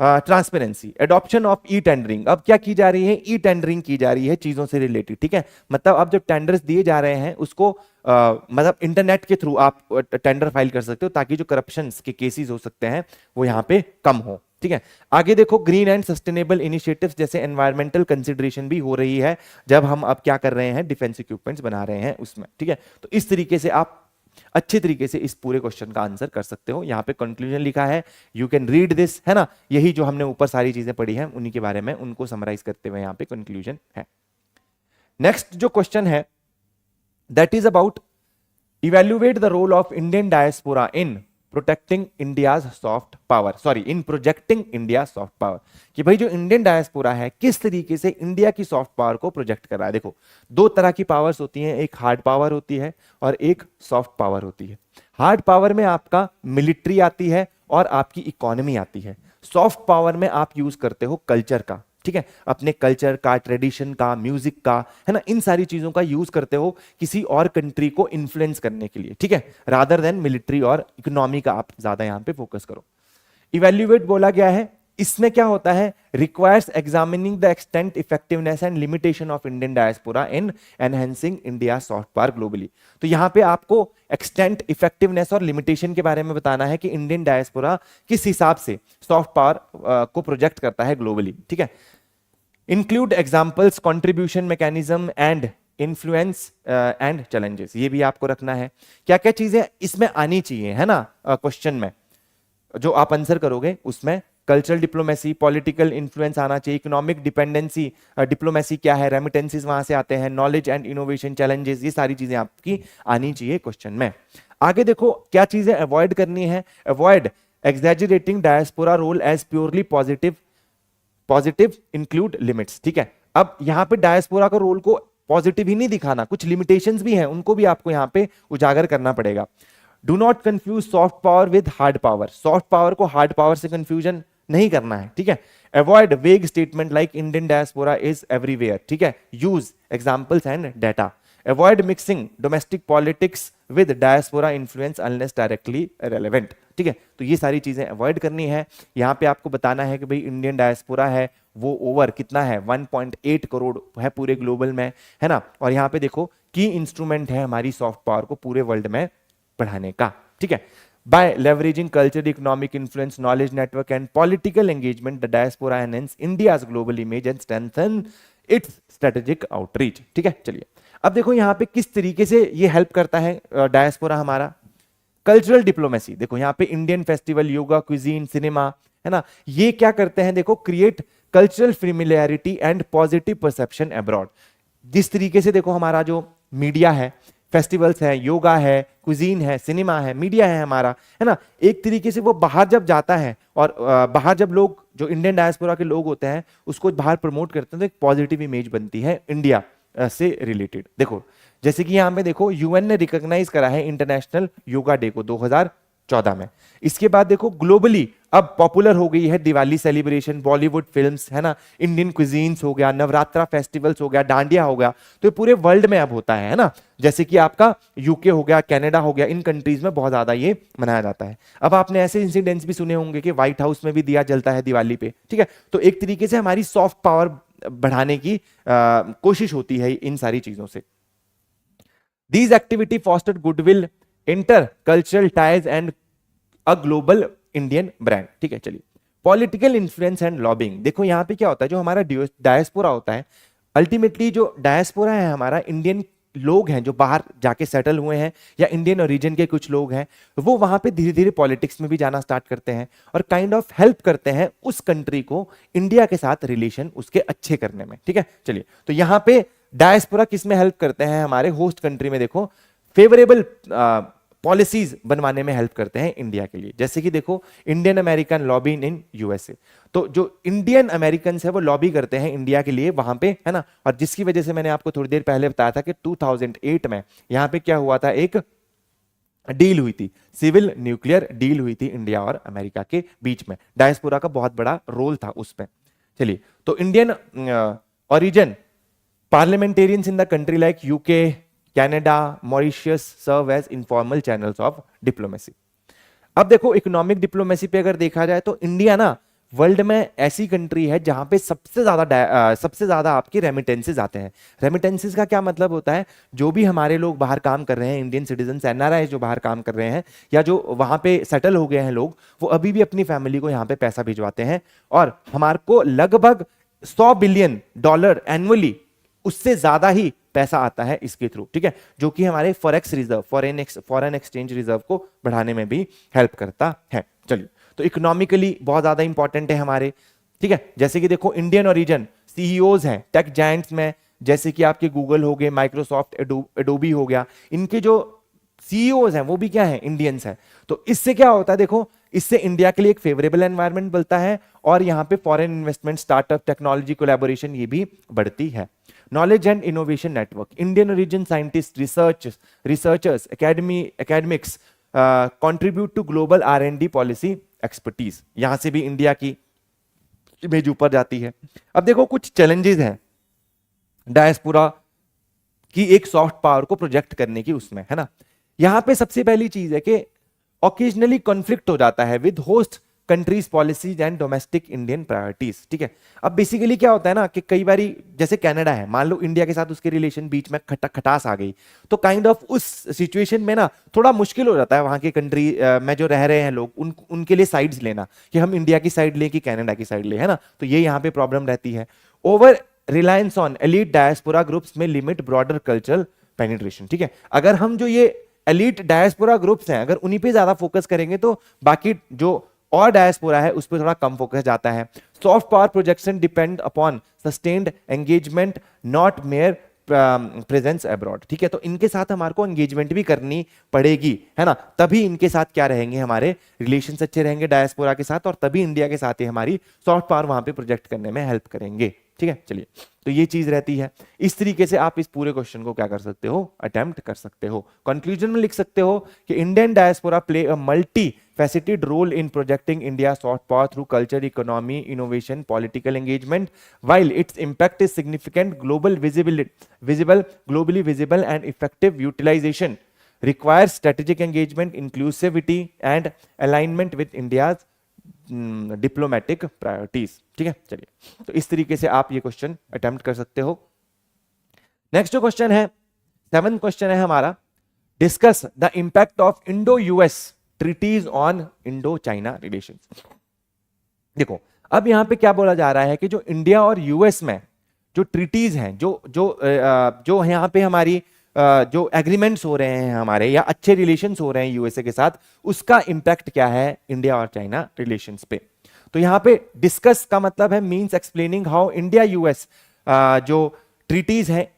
transparency, adoption of e tendering. अब क्या की जा रही है, ई टेंडरिंग की जा रही है चीजों से रिलेटेड। ठीक है, मतलब अब जो टेंडर्स दिए जा रहे हैं उसको मतलब इंटरनेट के थ्रू आप टेंडर फाइल कर सकते हो ताकि जो करप्शन के केसेस हो सकते हैं वो यहाँ पे कम हो। ठीक है, आगे देखो ग्रीन एंड सस्टेनेबल इनिशिएटिव्स, जैसे एनवायरमेंटल कंसिडरेशन भी हो रही है जब हम अब क्या कर रहे हैं, डिफेंस इक्विपमेंट्स बना रहे हैं उसमें। ठीक है, तो इस तरीके से आप अच्छे तरीके से इस पूरे क्वेश्चन का आंसर कर सकते हो। यहां पे कंक्लूजन लिखा है, यू कैन रीड दिस, है ना, यही जो हमने ऊपर सारी चीजें पढ़ी हैं उन्हीं के बारे में उनको समराइज करते हुए यहां पे कंक्लूजन है। नेक्स्ट जो क्वेश्चन है that is about evaluate the role of Indian diaspora in protecting India's soft power, sorry in projecting India soft power, कि भाई जो इंडियन डायस्पोरा है किस तरीके से इंडिया की सॉफ्ट पावर को प्रोजेक्ट कर रहा है। देखो दो तरह की पावर्स होती हैं, एक हार्ड पावर होती है और एक सॉफ्ट पावर होती है। हार्ड पावर में आपका मिलिट्री आती है और आपकी इकोनॉमी आती है। सॉफ्ट पावर में आप यूज करते हो कल्चर का, ठीक है, अपने कल्चर का, ट्रेडिशन का, म्यूजिक का, है ना, इन सारी चीजों का यूज करते हो किसी और कंट्री को इन्फ्लुएंस करने के लिए। ठीक है, रादर देन मिलिट्री और इकोनॉमी का आप ज्यादा यहां पे फोकस करो। इवैल्यूएट बोला गया है, इसमें क्या होता है, requires examining the extent, effectiveness and limitation of Indian diaspora in enhancing India soft power globally. तो यहां पे आपको एक्सटेंट, इफेक्टिवनेस और लिमिटेशन के बारे में बताना है कि इंडियन डायस्पोरा किस हिसाब से सॉफ्ट पावर को प्रोजेक्ट करता है ग्लोबली, ठीक है। Include examples, contribution mechanism and influence and challenges, ये भी आपको रखना है। क्या क्या चीजें इसमें आनी चाहिए, है ना, क्वेश्चन में जो आप आंसर करोगे उसमें कल्चरल डिप्लोमेसी, पॉलिटिकल इन्फ्लुएंस आना चाहिए, इकोनॉमिक डिपेंडेंसी, डिप्लोमेसी क्या है, रेमिटेंसीज वहां से आते हैं, नॉलेज एंड इनोवेशन, चैलेंजेस, ये सारी चीजें आपकी आनी चाहिए क्वेश्चन में। आगे देखो क्या चीजें अवॉइड करनी है, avoid exaggerating diaspora role as purely positive, positive include limits, ठीक है। अब यहां पे डायस्पोरा का रोल को पॉजिटिव ही नहीं दिखाना, कुछ लिमिटेशंस भी हैं, उनको भी आपको यहां पे उजागर करना पड़ेगा। Do not confuse soft power with hard power, soft power को हार्ड पावर से कंफ्यूजन नहीं करना है, ठीक है। अवॉइड वेग statement like Indian diaspora is everywhere, ठीक है। Use examples and data. Avoid mixing domestic politics with diaspora influence unless directly relevant, ठीक है। तो ये सारी चीजें अवॉइड करनी है। यहां पे आपको बताना है कि भाई इंडियन डायस्पोरा है वो ओवर कितना है, 1.8 करोड़ है पूरे ग्लोबल में, है ना। और यहां पे देखो की इंस्ट्रूमेंट है हमारी सॉफ्ट पावर को पूरे वर्ल्ड में बढ़ाने का, ठीक है। By leveraging cultural, economic influence, knowledge network and political engagement, the diaspora enhance India's global image and strengthen its strategic outreach, ठीक है। चलिए अब देखो यहाँ पे किस तरीके से ये हेल्प करता है डायस्पोरा हमारा। कल्चरल डिप्लोमेसी, देखो यहाँ पे Indian festival, yoga, cuisine, cinema, है ना, ये क्या करते हैं, देखो create cultural familiarity and positive perception abroad. जिस तरीके से देखो हमारा जो मीडिया है, फेस्टिवल्स है, योगा है, कुजीन है, सिनेमा है, मीडिया है हमारा, है ना, एक तरीके से वो बाहर जब जाता है और बाहर जब लोग जो इंडियन डायस्पोरा के लोग होते हैं उसको बाहर प्रमोट करते हैं तो एक पॉजिटिव इमेज बनती है इंडिया से रिलेटेड। देखो जैसे कि यहां पे देखो यूएन ने रिकॉग्नाइज करा है इंटरनेशनल योगा डे को 2014 में। इसके बाद देखो ग्लोबली अब पॉपुलर हो गई है दिवाली सेलिब्रेशन, बॉलीवुड फिल्म्स, है ना, इंडियन क्विजीन्स हो गया, नवरात्रा फेस्टिवल्स हो गया, डांडिया हो गया, तो ये पूरे वर्ल्ड में अब होता है ना। जैसे कि आपका यूके हो गया, कनाडा हो गया, इन कंट्रीज में बहुत ज्यादा ये मनाया जाता है। अब आपने ऐसे इंसिडेंट्स भी सुने होंगे कि व्हाइट हाउस में भी दिया जलता है दिवाली पे, ठीक है। तो एक तरीके से हमारी सॉफ्ट पावर बढ़ाने की कोशिश होती है इन सारी चीजों से। These activity fostered goodwill, intercultural ties and a global Indian brand, ठीक है। चलिए पॉलिटिकल इन्फ्लुएंस एंड लॉबिंग, देखो यहाँ पे क्या होता है, जो हमारा डायस्पोरा होता है, अल्टीमेटली जो डायस्पोरा है हमारा, इंडियन लोग हैं जो बाहर जाके सेटल हुए हैं या इंडियन ओरिजिन के कुछ लोग हैं, वो वहां पे धीरे धीरे पॉलिटिक्स में भी जाना स्टार्ट करते हैं और काइंड ऑफ हेल्प करते हैं उस कंट्री को इंडिया के साथ रिलेशन उसके अच्छे करने में, ठीक है। चलिए तो यहाँ पे डायस्पोरा किस में हेल्प करते हैं, हमारे होस्ट कंट्री में देखो फेवरेबल पॉलिसीज बनवाने में हेल्प करते हैं इंडिया के लिए। जैसे कि देखो Indian American lobby in USA, तो जो इंडियन अमेरिकन है वो लॉबी करते हैं इंडिया के लिए वहां पे, है ना। और जिसकी वजह से मैंने आपको थोड़ी देर पहले बताया था कि 2008 में यहां पे क्या हुआ था, एक डील हुई थी, सिविल न्यूक्लियर डील हुई थी इंडिया और अमेरिका के बीच में। डायस्पोरा का बहुत बड़ा रोल था उसमें। चलिए तो Indian origin parliamentarians in the country like UK, Canada, Mauritius serve as informal channels of diplomacy. अब देखो इकोनॉमिक डिप्लोमेसी पे अगर देखा जाए तो इंडिया ना वर्ल्ड में ऐसी कंट्री है जहां पे सबसे ज्यादा आपके रेमिटेंसेस आते हैं। रेमिटेंसेस का क्या मतलब होता है, जो भी हमारे लोग बाहर काम कर रहे हैं, इंडियन सिटीजन, एनआरआई जो बाहर काम कर रहे हैं या जो वहां पे सेटल हो गए हैं लोग, वो अभी भी अपनी फैमिली को यहाँ पे पैसा भिजवाते हैं और हमारे को लगभग $100 बिलियन एनुअली, उससे ज्यादा ही पैसा आता है इसके थ्रू, ठीक है, जो कि हमारे forex reserve, foreign exchange reserve को बढ़ाने में भी हेल्प करता है। चलिए तो इकोनॉमिकली बहुत ज्यादा इंपॉर्टेंट है हमारे, ठीक है। जैसे कि देखो इंडियन ओरिजिन सीईओज हैं टेक जायंट्स में, जैसे कि आपके गूगल हो गए, माइक्रोसॉफ्ट, एडोबी हो गया, इनके जो सीईओज हैं वो भी क्या है, इंडियंस हैं। तो इससे क्या होता है, देखो इससे इंडिया के लिए एक फेवरेबल एनवायरनमेंट बनता है और यहाँ पे foreign investment, startup, technology collaboration ये भी बढ़ती है। Knowledge and innovation network, Indian origin scientist, researchers, academics contribute to global R&D policy expertise, यहां से भी इंडिया की इमेज ऊपर जाती है। अब देखो कुछ चैलेंजेस हैं डायस्पोरा की एक सॉफ्ट पावर को प्रोजेक्ट करने की उसमें, है ना। यहां पे सबसे पहली चीज है कि ऑकेजनली कॉन्फ्लिक्ट हो जाता है with host countries policies and domestic Indian priorities. ठीक है, अब बेसिकली क्या होता है ना कि कई बारी जैसे कनाडा है, मान लो इंडिया के साथ उसके रिलेशन बीच में खटास आ गई, तो काइंड ऑफ उस सिचुएशन में ना थोड़ा मुश्किल हो जाता है वहां के कंट्री में जो रह रहे हैं लोग, उनके लिए साइड्स लेना कि हम इंडिया की साइड लें कि कनाडा की साइड लें, है ना। तो ये यहाँ पे प्रॉब्लम रहती है। Over reliance on elite diaspora groups में लिमिट ब्रॉडर कल्चरल पेनिट्रेशन। ठीक है, अगर हम जो ये एलीट डायस्पोरा ग्रुप्स हैं अगर उन्हीं पे ज्यादा फोकस करेंगे तो बाकी जो और डायस्पोरा है उस पर थोड़ा कम फोकस जाता है। Soft power projection depend upon sustained engagement not mayor presence abroad. ठीक है, तो इनके साथ हमारे को एंगेजमेंट भी करनी पड़ेगी, है ना, तभी इनके साथ क्या रहेंगे, हमारे रिलेशंस अच्छे रहेंगे डायस्पोरा के साथ, और तभी इंडिया के साथ ही हमारी सॉफ्ट पावर वहां पे प्रोजेक्ट करने में हेल्प करेंगे। ठीक है, चलिए, तो ये चीज रहती है। इस तरीके से आप इस पूरे क्वेश्चन को क्या कर सकते हो, अटेम्प्ट कर सकते हो। कंक्लूजन में लिख सकते हो कि Indian diaspora play a multi faceted role in projecting India's soft power through culture, economy, innovation, political engagement. While its impact is significant, globally visible and effective utilization requires strategic engagement, inclusivity and alignment with India's diplomatic priorities. ठीक है, चलिए, तो इस तरीके से आप ये question attempt कर सकते हो। नेक्स्ट जो क्वेश्चन है, 7th क्वेश्चन है हमारा, discuss the impact of Indo US treaties on Indo China relations. देखो, अब यहां पे क्या बोला जा रहा है कि जो इंडिया और यूएस में जो ट्रीटीज हैं, जो यहां पे हमारी जो एग्रीमेंट्स हो रहे हैं हमारे, या अच्छे रिलेशंस हो रहे हैं यूएसए के साथ, उसका इंपैक्ट क्या है इंडिया और चाइना रिलेशंस पे। तो यहां पे डिस्कस का मतलब है means explaining how India US जो ट्रीटीज हैं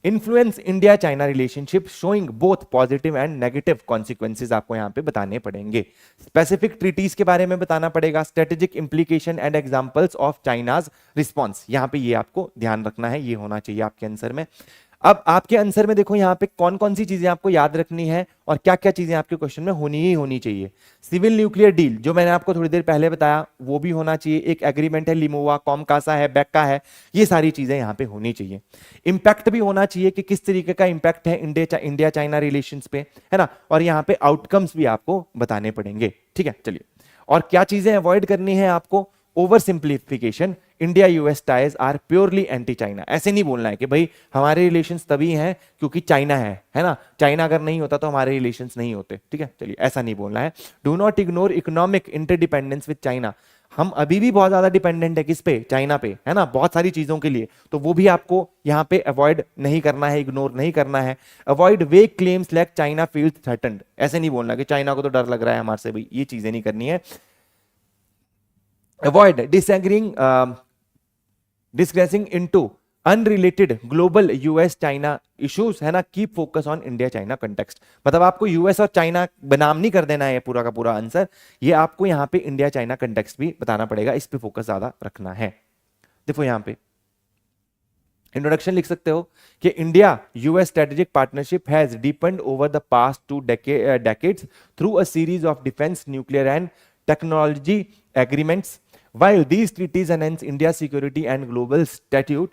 influence India China relationship, showing both positive and negative consequences आपको यहां पे बताने पड़ेंगे। स्पेसिफिक ट्रीटीज के बारे में बताना पड़ेगा, strategic implication and examples of China's response, यहां पे ये आपको ध्यान रखना है, ये होना चाहिए आपके आंसर में। अब आपके आंसर में देखो यहाँ पे कौन कौन सी चीजें आपको याद रखनी है और क्या क्या चीजें आपके क्वेश्चन में होनी ही होनी चाहिए। सिविल न्यूक्लियर डील जो मैंने आपको थोड़ी देर पहले बताया वो भी होना चाहिए, एक एग्रीमेंट है लिमोवा, कॉमकासा है, बेक्का है, ये सारी चीजें यहाँ पे होनी चाहिए। इंपैक्ट भी होना चाहिए कि किस तरीके का इंपैक्ट है इंडिया चाइना रिलेशंस पे, है ना, और यहाँ पे आउटकम्स भी आपको बताने पड़ेंगे। ठीक है, चलिए, और क्या चीजें अवॉइड करनी है आपको, over simplification, India US ties are purely anti China. ऐसे नहीं बोलना है कि भाई हमारे रिलेशंस तभी हैं क्योंकि चाइना है ना, चाइना अगर नहीं होता तो हमारे रिलेशंस नहीं होते। ठीक है, चलिए, ऐसा नहीं बोलना है। Do not ignore economic interdependence with China, हम अभी भी बहुत ज्यादा डिपेंडेंट है किस पे, चाइना पे, है ना, बहुत सारी चीजों के लिए, तो वो भी आपको यहाँ पे अवॉइड नहीं करना है, इग्नोर नहीं करना है। अवॉइड वेग claims like China feels threatened, ऐसे नहीं बोलना कि चाइना को तो डर लग रहा है हमारे से, भाई ये चीजें नहीं करनी है। Avoid discussing into unrelated global US China issues, है ना, keep focus on India China context, मतलब आपको यूएस और चाइना बनाम नहीं कर देना है पूरा का पूरा आंसर, ये आपको यहाँ पे इंडिया चाइना कंटेक्स्ट भी बताना पड़ेगा, इस पे फोकस ज्यादा रखना है। देखो यहाँ पे इंट्रोडक्शन लिख सकते हो कि India US strategic partnership has deepened over the past 2 decades through a series of defence, nuclear and technology agreements. While these treaties enhance India's security and global stature,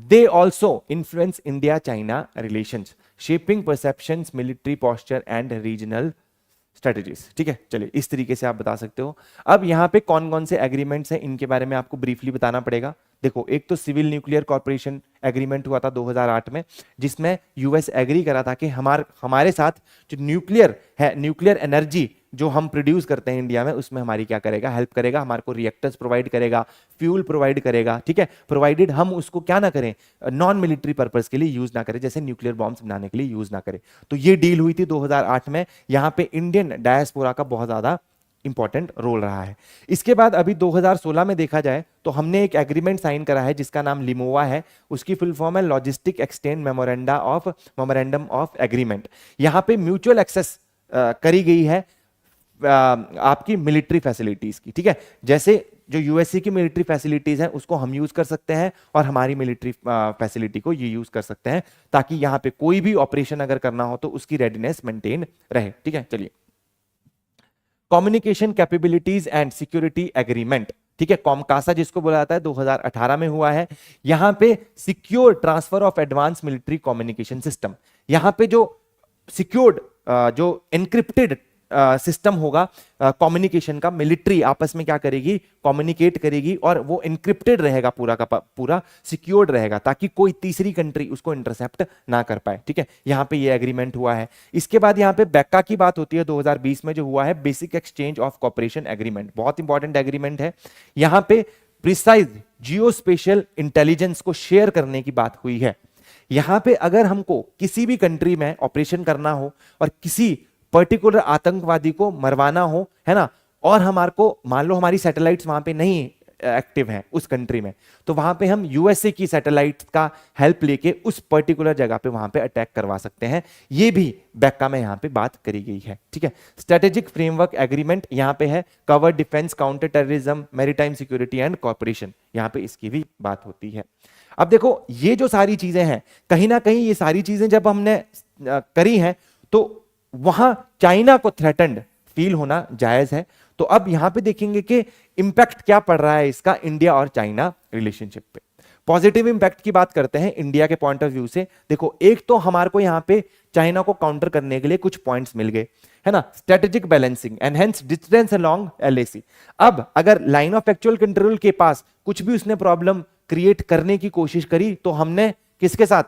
they also influence India-China relations, shaping perceptions, military posture and regional strategies. ठीक है, चलिए, इस तरीके से आप बता सकते हो। अब यहाँ पे कौन कौन से एग्रीमेंट्स हैं इनके बारे में आपको ब्रीफली बताना पड़ेगा। देखो, एक तो सिविल न्यूक्लियर कॉर्पोरेशन एग्रीमेंट हुआ था 2008 में, जिसमें यूएस एग्री करा था कि हमारे साथ जो न्यूक्लियर है, न्यूक्लियर एनर्जी जो हम प्रोड्यूस करते हैं इंडिया में, उसमें हमारी क्या करेगा, हेल्प करेगा, हमारे को रिएक्टर्स प्रोवाइड करेगा, फ्यूल प्रोवाइड करेगा। ठीक है, प्रोवाइडेड हम उसको क्या ना करें, नॉन मिलिट्री पर्पस के लिए यूज ना करें, जैसे न्यूक्लियर बॉम्ब्स बनाने के लिए यूज ना करें। तो ये डील हुई थी 2008 में, यहां पे इंडियन डायस्पोरा का बहुत ज्यादा इंपॉर्टेंट रोल रहा है। इसके बाद अभी 2016 में देखा जाए तो हमने एक एग्रीमेंट साइन करा है जिसका नाम लिमोवा है, उसकी फुल फॉर्म है logistic exchange memorandum of agreement. यहां पे म्यूचुअल एक्सेस करी गई है आपकी मिलिट्री फैसिलिटीज की। ठीक है, जैसे जो यूएसए की मिलिट्री फैसिलिटीज हैं उसको हम यूज कर सकते हैं और हमारी मिलिट्री फैसिलिटी को ये यूज कर सकते हैं, ताकि यहां पे कोई भी ऑपरेशन अगर करना हो तो उसकी रेडीनेस मेंटेन रहे। ठीक है, चलिए, communication capabilities and security agreement, ठीक है, कॉमकासा जिसको बोला जाता है, 2018 में हुआ है। यहां पे secure transfer of advance military communication system, यहां पे जो सिक्योर्ड जो एनक्रिप्टेड सिस्टम होगा कम्युनिकेशन का, मिलिट्री आपस में क्या करेगी, कम्युनिकेट करेगी और वो इंक्रिप्टेड रहेगा, पूरा का पूरा सिक्योर्ड रहेगा ताकि कोई तीसरी कंट्री उसको इंटरसेप्ट ना कर पाए। ठीक है, यहां पे ये एग्रीमेंट हुआ है। इसके बाद यहां पे बैका की बात होती है 2020 में जो हुआ है, basic exchange of corporation agreement, बहुत इंपॉर्टेंट एग्रीमेंट है। यहां पे प्रिसाइज जियो स्पेशल इंटेलिजेंस को शेयर करने की बात हुई है। यहां पे अगर हमको किसी भी कंट्री में ऑपरेशन करना हो और किसी पर्टिकुलर आतंकवादी को मरवाना हो, है ना, और हमारे को मान लो हमारी सैटेलाइट्स वहां पे नहीं एक्टिव हैं उस कंट्री में, तो वहां पे हम यूएसए की सैटेलाइट का हेल्प लेके उस पर्टिकुलर जगह पे वहां पे अटैक करवा सकते हैं। ये भी बैका में यहां पे बात करी गई है। ठीक है, स्ट्रेटेजिक फ्रेमवर्क एग्रीमेंट यहां पे है, cover defence, counter terrorism, maritime security and corporation, यहां पे इसकी भी बात होती है। अब देखो ये जो सारी चीजें हैं, कहीं ना कहीं ये सारी चीजें जब हमने करी हैं तो वहां चाइना को थ्रेटन्ड फील होना जायज है। तो अब यहां पे देखेंगे कि इंपैक्ट क्या पड़ रहा है इसका इंडिया और चाइना रिलेशनशिप पे। पॉजिटिव इंपैक्ट की बात करते हैं इंडिया के पॉइंट ऑफ व्यू से। देखो एक तो हमारे को यहां पे चाइना को काउंटर करने के लिए कुछ पॉइंट्स मिल गए, है ना, strategic balancing, enhance distance along LAC. अब अगर लाइन ऑफ एक्चुअल कंट्रोल के पास कुछ भी उसने प्रॉब्लम क्रिएट करने की कोशिश करी तो हमने किसके साथ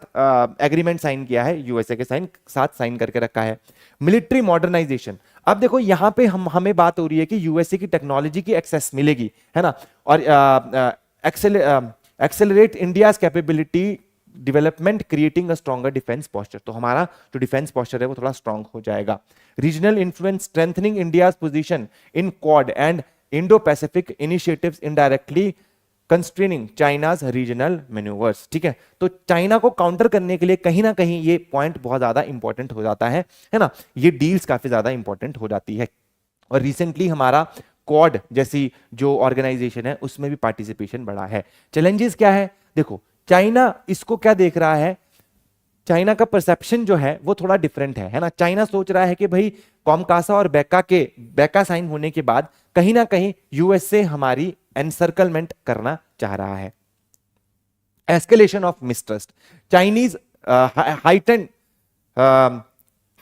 एग्रीमेंट साइन किया है, यूएसए के साथ साइन करके रखा है। मिलिट्री मॉडर्नाइजेशन, अब देखो यहां पे हमें बात हो रही है कि यूएसए की टेक्नोलॉजी की एक्सेस मिलेगी, है ना, और accelerate India's capability development creating a stronger defence posture, तो हमारा जो डिफेंस पोस्चर है वो थोड़ा स्ट्रांग हो जाएगा। Regional influence strengthening India's position in quad and Indo Pacific initiatives indirectly constraining China's regional manoeuvres. ठीक है, तो चाइना को काउंटर करने के लिए कहीं ना कहीं ये पॉइंट बहुत ज्यादा इंपॉर्टेंट हो जाता है ना, ये डील्स काफी ज्यादा इंपॉर्टेंट हो जाती है। और रिसेंटली हमारा क्वाड जैसी जो ऑर्गेनाइजेशन है उसमें भी पार्टिसिपेशन बढ़ा है। चैलेंजेस क्या है, देखो चाइना इसको क्या देख रहा है, चाइना का परसेप्शन जो है वो थोड़ा डिफरेंट है ना। चाइना सोच रहा है कि भाई कॉमकासा और बैका साइन होने के बाद कहीं ना कहीं यूएसए हमारी एनसर्कलमेंट करना चाह रहा है। Escalation of mistrust, Chinese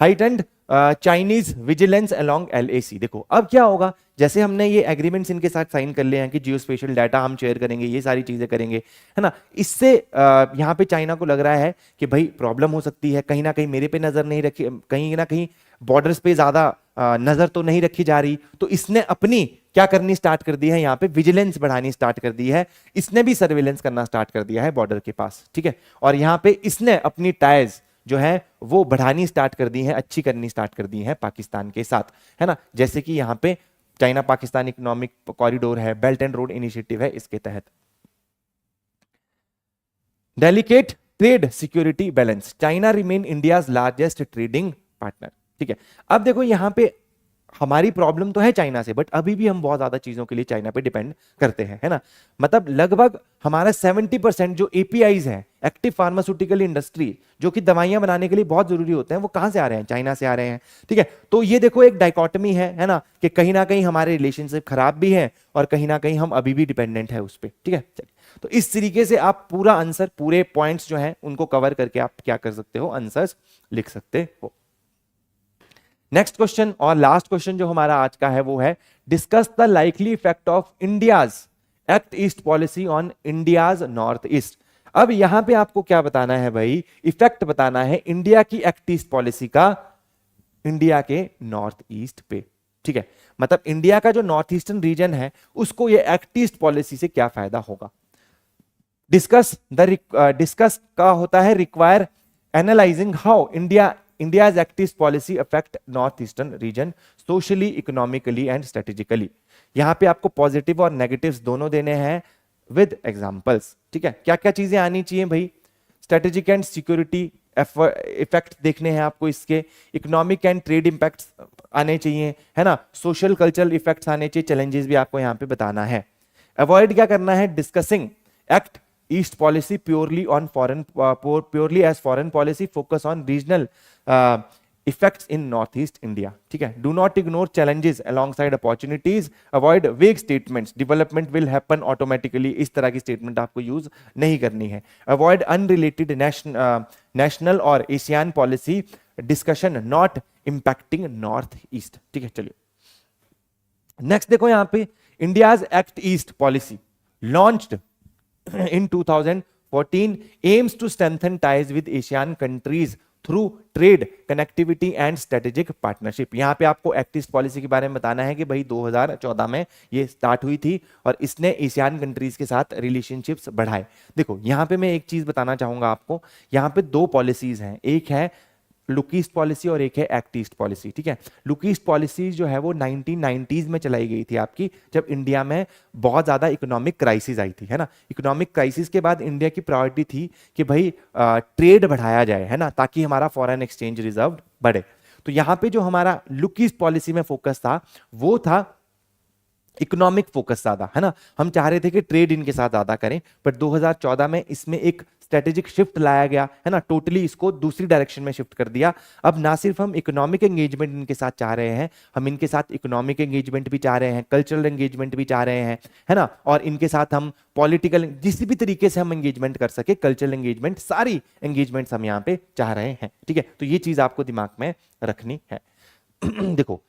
heightened Chinese vigilance along LAC. देखो अब क्या होगा, जैसे हमने ये एग्रीमेंट्स इनके साथ साइन कर लिए हैं कि जियो स्पेशल डाटा हम शेयर करेंगे, ये सारी चीजें करेंगे, है ना, इससे यहां पे चाइना को लग रहा है कि भाई प्रॉब्लम हो सकती है, कहीं ना कहीं मेरे पे नजर नहीं रखी, कहीं ना कहीं बॉर्डर्स पे ज्यादा नजर तो नहीं रखी जा रही, तो इसने अपनी क्या करनी स्टार्ट कर दी है, यहाँ पे विजिलेंस बढ़ानी स्टार्ट कर दी है, इसने भी सर्विलेंस करना स्टार्ट कर दिया है बॉर्डर के पास। ठीक है, और यहाँ पे इसने अपनी टाइज जो है वो बढ़ानी स्टार्ट कर दी है, अच्छी करनी स्टार्ट कर दी है पाकिस्तान के साथ, है ना, जैसे कि यहाँ पे चाइना पाकिस्तान इकोनॉमिक कॉरिडोर है, बेल्ट एंड रोड इनिशिएटिव है इसके तहत। Delicate trade security balance, China remain India's largest trading partner. ठीक है, अब देखो यहां पे हमारी प्रॉब्लम तो है चाइना से, बट अभी भी हम बहुत ज्यादा चीजों के लिए चाइना पे डिपेंड करते हैं, है ना, मतलब लगभग हमारा 70% जो एपीआईज हैं, एक्टिव फार्मास्यूटिकल इंडस्ट्री, जो कि दवाइयां बनाने के लिए बहुत जरूरी होते हैं, वो कहां से आ रहे हैं, चाइना से आ रहे हैं। ठीक है, तो ये देखो एक डाइकोटमी है ना, कि कहीं ना कहीं हमारे रिलेशनशिप खराब भी है और कहीं ना कहीं हम अभी भी डिपेंडेंट है उस पर। ठीक है, तो इस तरीके से आप पूरा आंसर, पूरे पॉइंट्स जो हैं उनको कवर करके आप क्या कर सकते हो, आंसर्स लिख सकते हो। नेक्स्ट क्वेश्चन और लास्ट क्वेश्चन जो हमारा आज का है वो है, discuss the likely effect of India's Act East policy on India's north east. अब यहां पे आपको क्या बताना है भाई, इफेक्ट बताना है इंडिया की एक्ट ईस्ट पॉलिसी का इंडिया के नॉर्थ ईस्ट पे। ठीक है, मतलब इंडिया का जो नॉर्थ ईस्टर्न रीजन है उसको ये एक्ट ईस्ट पॉलिसी से क्या फायदा होगा। डिस्कस का होता है require analysing how India's Act East policy affect northeastern region socially, economically and strategically। यहां पे आपको पॉजिटिव और नेगेटिव्स दोनों देने हैं विद एग्जांपल्स। ठीक है, क्या क्या चीजें आनी चाहिए भाई, स्ट्रेटेजिक एंड सिक्योरिटी इफेक्ट देखने हैं आपको इसके, इकोनॉमिक एंड ट्रेड इंपैक्ट्स आने चाहिए, है ना, सोशल कल्चरल इफेक्ट्स आने चाहिए, चैलेंजेस भी आपको यहाँ पे बताना है। अवॉइड क्या करना है, discussing Act East policy purely as foreign policy, focus on regional effects in North East India. ठीक है, do not ignore challenges alongside opportunities, avoid vague statements, development will happen automatically, इस तरह की स्टेटमेंट आपको use नहीं करनी है। Avoid unrelated national और Asian policy discussion not impacting North East. ठीक है, चलिए नेक्स्ट देखो यहां पे India's Act East policy launched in 2014 aims to strengthen ties with ASEAN countries through trade, connectivity and strategic partnership। यहाँ पे आपको एक्ट ईस्ट पॉलिसी के बारे में बताना है कि भाई 2014 में ये स्टार्ट हुई थी और इसने एशियान कंट्रीज के साथ रिलेशनशिप्स बढ़ाए। देखो यहाँ पे मैं एक चीज बताना चाहूंगा आपको, यहाँ पे दो पॉलिसीज हैं, एक है लुक ईस्ट पॉलिसी और एक है एक्ट ईस्ट पॉलिसी। ठीक है, लुक ईस्ट पॉलिसी जो है वो 1990s में चलाई गई थी आपकी, जब इंडिया में बहुत ज्यादा इकोनॉमिक क्राइसिस आई थी, है ना। इकोनॉमिक क्राइसिस के बाद इंडिया की प्रायोरिटी थी कि भाई ट्रेड बढ़ाया जाए, है ना, ताकि हमारा फॉरेन एक्सचेंज रिजर्व बढ़े। तो यहाँ पे जो हमारा लुक ईस्ट पॉलिसी में फोकस था वो था इकोनॉमिक फोकस ज्यादा, है ना। हम चाह रहे थे कि ट्रेड इनके साथ ज्यादा करें, पर 2014 में इसमें एक स्ट्रेटेजिक शिफ्ट लाया गया, है ना, टोटली इसको दूसरी डायरेक्शन में शिफ्ट कर दिया। अब ना सिर्फ हम इकोनॉमिक एंगेजमेंट इनके साथ चाह रहे हैं, हम इनके साथ इकोनॉमिक एंगेजमेंट भी चाह रहे हैं, कल्चरल एंगेजमेंट भी चाह रहे हैं, है ना, और इनके साथ हम पॉलिटिकल जिस भी तरीके से हम एंगेजमेंट कर सके, कल्चरल एंगेजमेंट, सारी एंगेजमेंट्स हम यहाँ पे चाह रहे हैं। ठीक है, तो ये चीज आपको दिमाग में रखनी है। देखो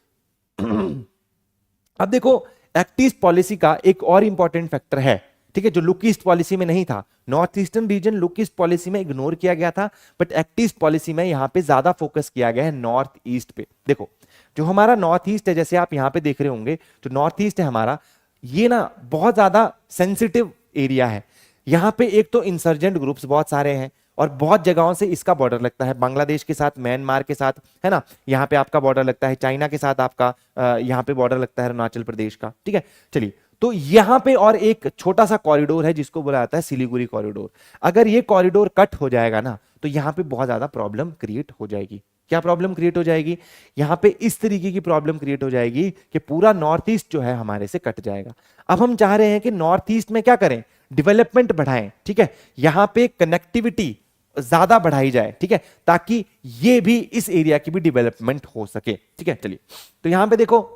अब देखो एक्ट ईस्ट पॉलिसी का एक और इंपॉर्टेंट फैक्टर है, ठीक है, जो लुक ईस्ट पॉलिसी में नहीं था। North eastern region look east policy में इग्नोर किया गया था, बट एक्ट ईस्ट पॉलिसी में यहां पे ज्यादा फोकस किया गया है नॉर्थ ईस्ट पे। देखो जो हमारा नॉर्थ ईस्ट है, जैसे आप यहां पे देख रहे होंगे, जो नॉर्थ ईस्ट है हमारा, ये ना बहुत ज्यादा सेंसिटिव एरिया है। यहां पे एक तो इंसर्जेंट ग्रुप्स बहुत सारे हैं और बहुत जगहों से इसका बॉर्डर लगता है बांग्लादेश के साथ, म्यांमार के साथ, है ना, यहाँ पे आपका बॉर्डर लगता है चाइना के साथ, आपका यहाँ पे बॉर्डर लगता है अरुणाचल प्रदेश का। ठीक है, चलिए, तो यहां पे और एक छोटा सा कॉरिडोर है जिसको बोला जाता है सिलीगुड़ी कॉरिडोर। अगर ये कॉरिडोर कट हो जाएगा ना, तो यहां पे बहुत ज्यादा प्रॉब्लम क्रिएट हो जाएगी। क्या प्रॉब्लम क्रिएट हो जाएगी? यहां पे इस तरीके की प्रॉब्लम क्रिएट हो जाएगी कि पूरा नॉर्थ ईस्ट जो है हमारे से कट जाएगा। अब हम चाह रहे हैं कि नॉर्थ ईस्ट में क्या करें, डेवलपमेंट बढ़ाएं। ठीक है, यहां पे कनेक्टिविटी ज्यादा बढ़ाई जाए, ठीक है, ताकि ये भी इस एरिया की भी डेवलपमेंट हो सके। ठीक है, चलिए, तो यहां पे देखो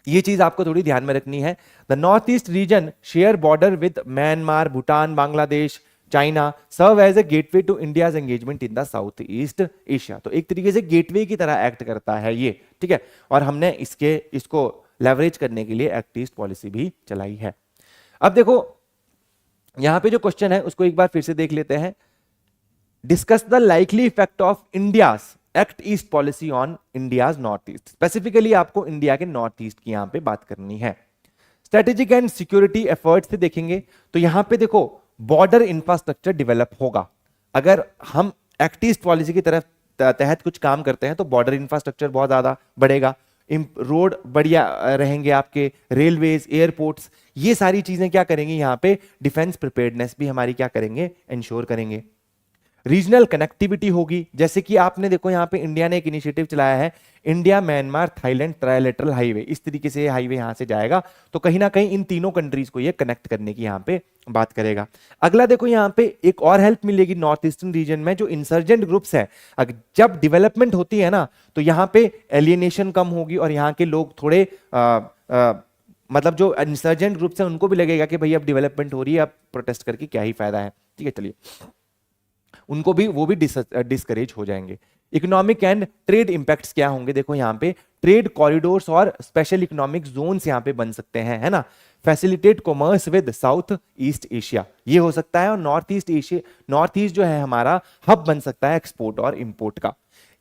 ये चीज आपको थोड़ी ध्यान में रखनी है। The North East region share border with Myanmar, Bhutan, Bangladesh, China, serve as a gateway to India's engagement in the South East Asia. तो एक तरीके से गेटवे की तरह एक्ट करता है ये। ठीक है, और हमने इसको लेवरेज करने के लिए एक्ट ईस्ट पॉलिसी भी चलाई है। अब देखो यहां पे जो क्वेश्चन है उसको एक बार फिर से देख लेते हैं। Discuss the likely effect of India's Act East policy on India's north east. Specifically आपको इंडिया के नॉर्थ ईस्ट की यहां पे बात करनी है। स्ट्रेटेजिक एंड सिक्योरिटी एफर्ट्स से देखेंगे तो यहां पे देखो बॉर्डर इंफ्रास्ट्रक्चर डेवलप होगा। अगर हम एक्ट ईस्ट पॉलिसी की तरफ तहत कुछ काम करते हैं तो बॉर्डर इंफ्रास्ट्रक्चर बहुत ज्यादा बढ़ेगा, रोड बढ़िया रहेंगे आपके, रेलवेज, एयरपोर्ट्स, ये सारी चीजें क्या करेंगी, यहां पे डिफेंस प्रिपेयर्डनेस भी हमारी क्या करेंगे, इंश्योर करेंगे। रीजनल कनेक्टिविटी होगी, जैसे कि आपने देखो यहां पे इंडिया ने एक इनिशिएटिव चलाया है, इंडिया म्यांमार थाईलैंड ट्रायलेटरल हाईवे, इस तरीके से हाईवे यहां से जाएगा, तो कहीं ना कहीं इन तीनों कंट्रीज को ये कनेक्ट करने की यहां पे बात करेगा। अगला देखो यहां पे एक और हेल्प मिलेगी नॉर्थ ईस्टर्न रीजन में, जो इंसर्जेंट ग्रुप्स है, जब डेवलपमेंट होती है ना तो यहां पे एलियनेशन कम होगी और यहाँ के लोग थोड़े मतलब जो इंसर्जेंट ग्रुप्स हैं उनको भी लगेगा कि भाई अब डेवलपमेंट हो रही है, अब प्रोटेस्ट करके क्या ही फायदा है। ठीक है, चलिए, उनको भी वो भी डिस्करेज हो जाएंगे। इकोनॉमिक एंड ट्रेड इंपैक्ट्स क्या होंगे, देखो यहाँ पे ट्रेड कॉरिडोर्स और स्पेशल इकोनॉमिक जोन्स यहाँ पे बन सकते हैं, है ना। Facilitate commerce with south East Asia, ये हो सकता है, और नॉर्थ ईस्ट जो है हमारा हब बन सकता है एक्सपोर्ट और इंपोर्ट का।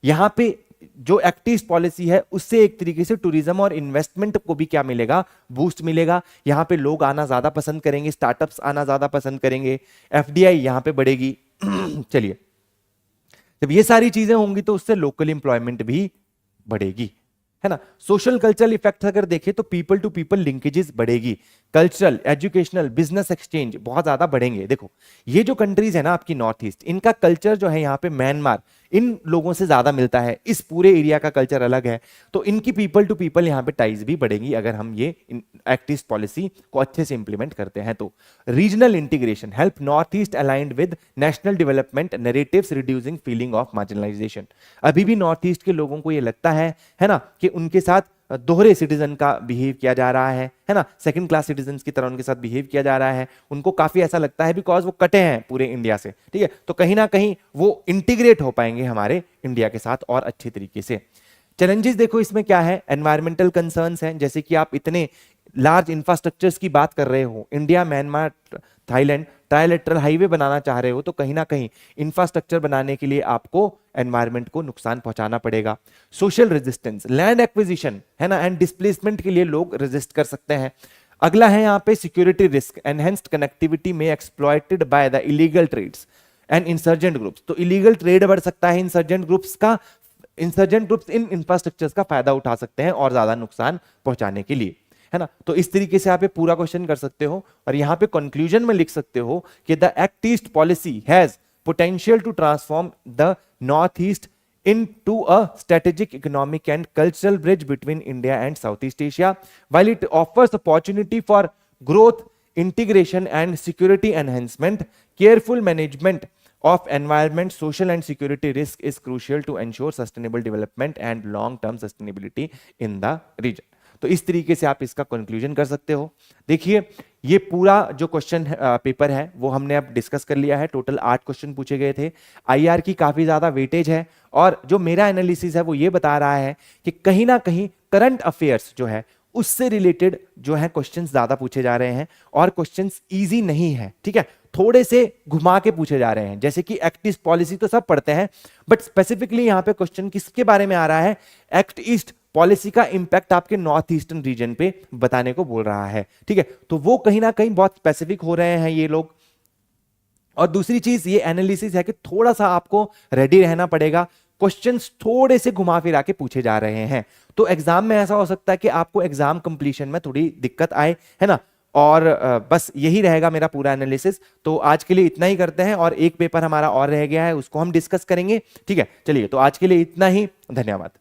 यहाँ पे जो एक्ट ईस्ट पॉलिसी है उससे एक तरीके से टूरिज्म और इन्वेस्टमेंट को भी क्या मिलेगा, बूस्ट मिलेगा। यहाँ पे लोग आना ज्यादा पसंद करेंगे, स्टार्टअप्स आना ज्यादा पसंद करेंगे, एफडीआई यहाँ पे बढ़ेगी। चलिए, जब ये सारी चीजें होंगी तो उससे लोकल एम्प्लॉयमेंट भी बढ़ेगी, है ना। सोशल कल्चरल इफेक्ट अगर देखें तो पीपल टू पीपल लिंकेजेस बढ़ेगी, कल्चरल, एजुकेशनल, बिजनेस एक्सचेंज बहुत ज्यादा बढ़ेंगे। देखो ये जो कंट्रीज है ना आपकी नॉर्थ ईस्ट, इनका कल्चर जो है यहाँ पे म्यांमार इन लोगों से ज्यादा मिलता है, इस पूरे एरिया का कल्चर अलग है, तो इनकी पीपल टू पीपल यहाँ पे टाइज भी बढ़ेगी अगर हम ये एक्ट ईस्ट पॉलिसी को अच्छे से इंप्लीमेंट करते हैं तो। Regional integration help north east aligned with national development narratives, reducing feeling of marginalisation. अभी भी नॉर्थ ईस्ट के लोगों को ये लगता है ना, कि उनके साथ दोहरे सिटीजन का बिहेव किया जा रहा है ना, सेकंड क्लास सिटीजन की तरह उनके साथ बिहेव किया जा रहा है, उनको काफी ऐसा लगता है बिकॉज वो कटे हैं पूरे इंडिया से, ठीक है, तो कहीं ना कहीं वो इंटीग्रेट हो पाएंगे हमारे इंडिया के साथ और अच्छे तरीके से। चैलेंजेस देखो इसमें क्या है, एनवायरमेंटल कंसर्न्स हैं, जैसे कि आप इतने लार्ज इंफ्रास्ट्रक्चर्स की बात कर रहे हो, India Myanmar Thailand trilateral highway बनाना चाह रहे हो, तो कहीं ना कहीं इंफ्रास्ट्रक्चर बनाने के लिए आपको एनवायरनमेंट को नुकसान पहुंचाना पड़ेगा। सोशल रेजिस्टेंस, लैंड एक्विजिशन है ना एंड डिस्प्लेसमेंट के लिए लोग रेजिस्ट कर सकते हैं। अगला है यहाँ पे सिक्योरिटी रिस्क, एनहेंस्ड कनेक्टिविटी में exploited by the illegal trades and insurgent groups, तो इलीगल ट्रेड बढ़ सकता है, इंसर्जेंट ग्रुप्स इन इंफ्रास्ट्रक्चर्स का फायदा उठा सकते हैं और ज्यादा नुकसान पहुंचाने के लिए, है ना। तो इस तरीके से आप ये पूरा क्वेश्चन कर सकते हो और यहां पे कंक्लूजन में लिख सकते हो कि the Act East policy has potential to transform the North East into a strategic economic and cultural bridge between India and Southeast Asia, while it offers opportunity for growth, integration and security enhancement. Careful management of environment, social and security risk is crucial to ensure sustainable development and long-term sustainability in the region. तो इस तरीके से आप इसका conclusion कर सकते हो। देखिए ये पूरा जो क्वेश्चन पेपर है वो हमने अब डिस्कस कर लिया है, टोटल 8 क्वेश्चन पूछे गए थे, आईआर की काफी ज्यादा वेटेज है और जो मेरा एनालिसिस है वो ये बता रहा है कि कहीं ना कहीं करंट अफेयर्स जो है उससे रिलेटेड जो है क्वेश्चंस ज्यादा पूछे जा रहे हैं और क्वेश्चंस इजी नहीं है, ठीक है, थोड़े से घुमा के पूछे जा रहे हैं। जैसे कि एक्ट ईस्ट पॉलिसी तो सब पढ़ते हैं, बट स्पेसिफिकली यहां पे क्वेश्चन किसके बारे में आ रहा है, एक्ट ईस्ट पॉलिसी का इंपैक्ट आपके नॉर्थ ईस्टर्न रीजन पे बताने को बोल रहा है, ठीक है, तो वो कहीं ना कहीं बहुत स्पेसिफिक हो रहे हैं ये लोग। और दूसरी चीज ये एनालिसिस है कि थोड़ा सा आपको रेडी रहना पड़ेगा, क्वेश्चंस थोड़े से घुमा फिरा के पूछे जा रहे हैं, तो एग्जाम में ऐसा हो सकता है कि आपको एग्जाम कंप्लीशन में थोड़ी दिक्कत आए, है ना। और बस यही रहेगा मेरा पूरा एनालिसिस। तो आज के लिए इतना ही करते हैं और एक पेपर हमारा और रह गया है उसको हम डिस्कस करेंगे, ठीक है। चलिए तो आज के लिए इतना ही, धन्यवाद।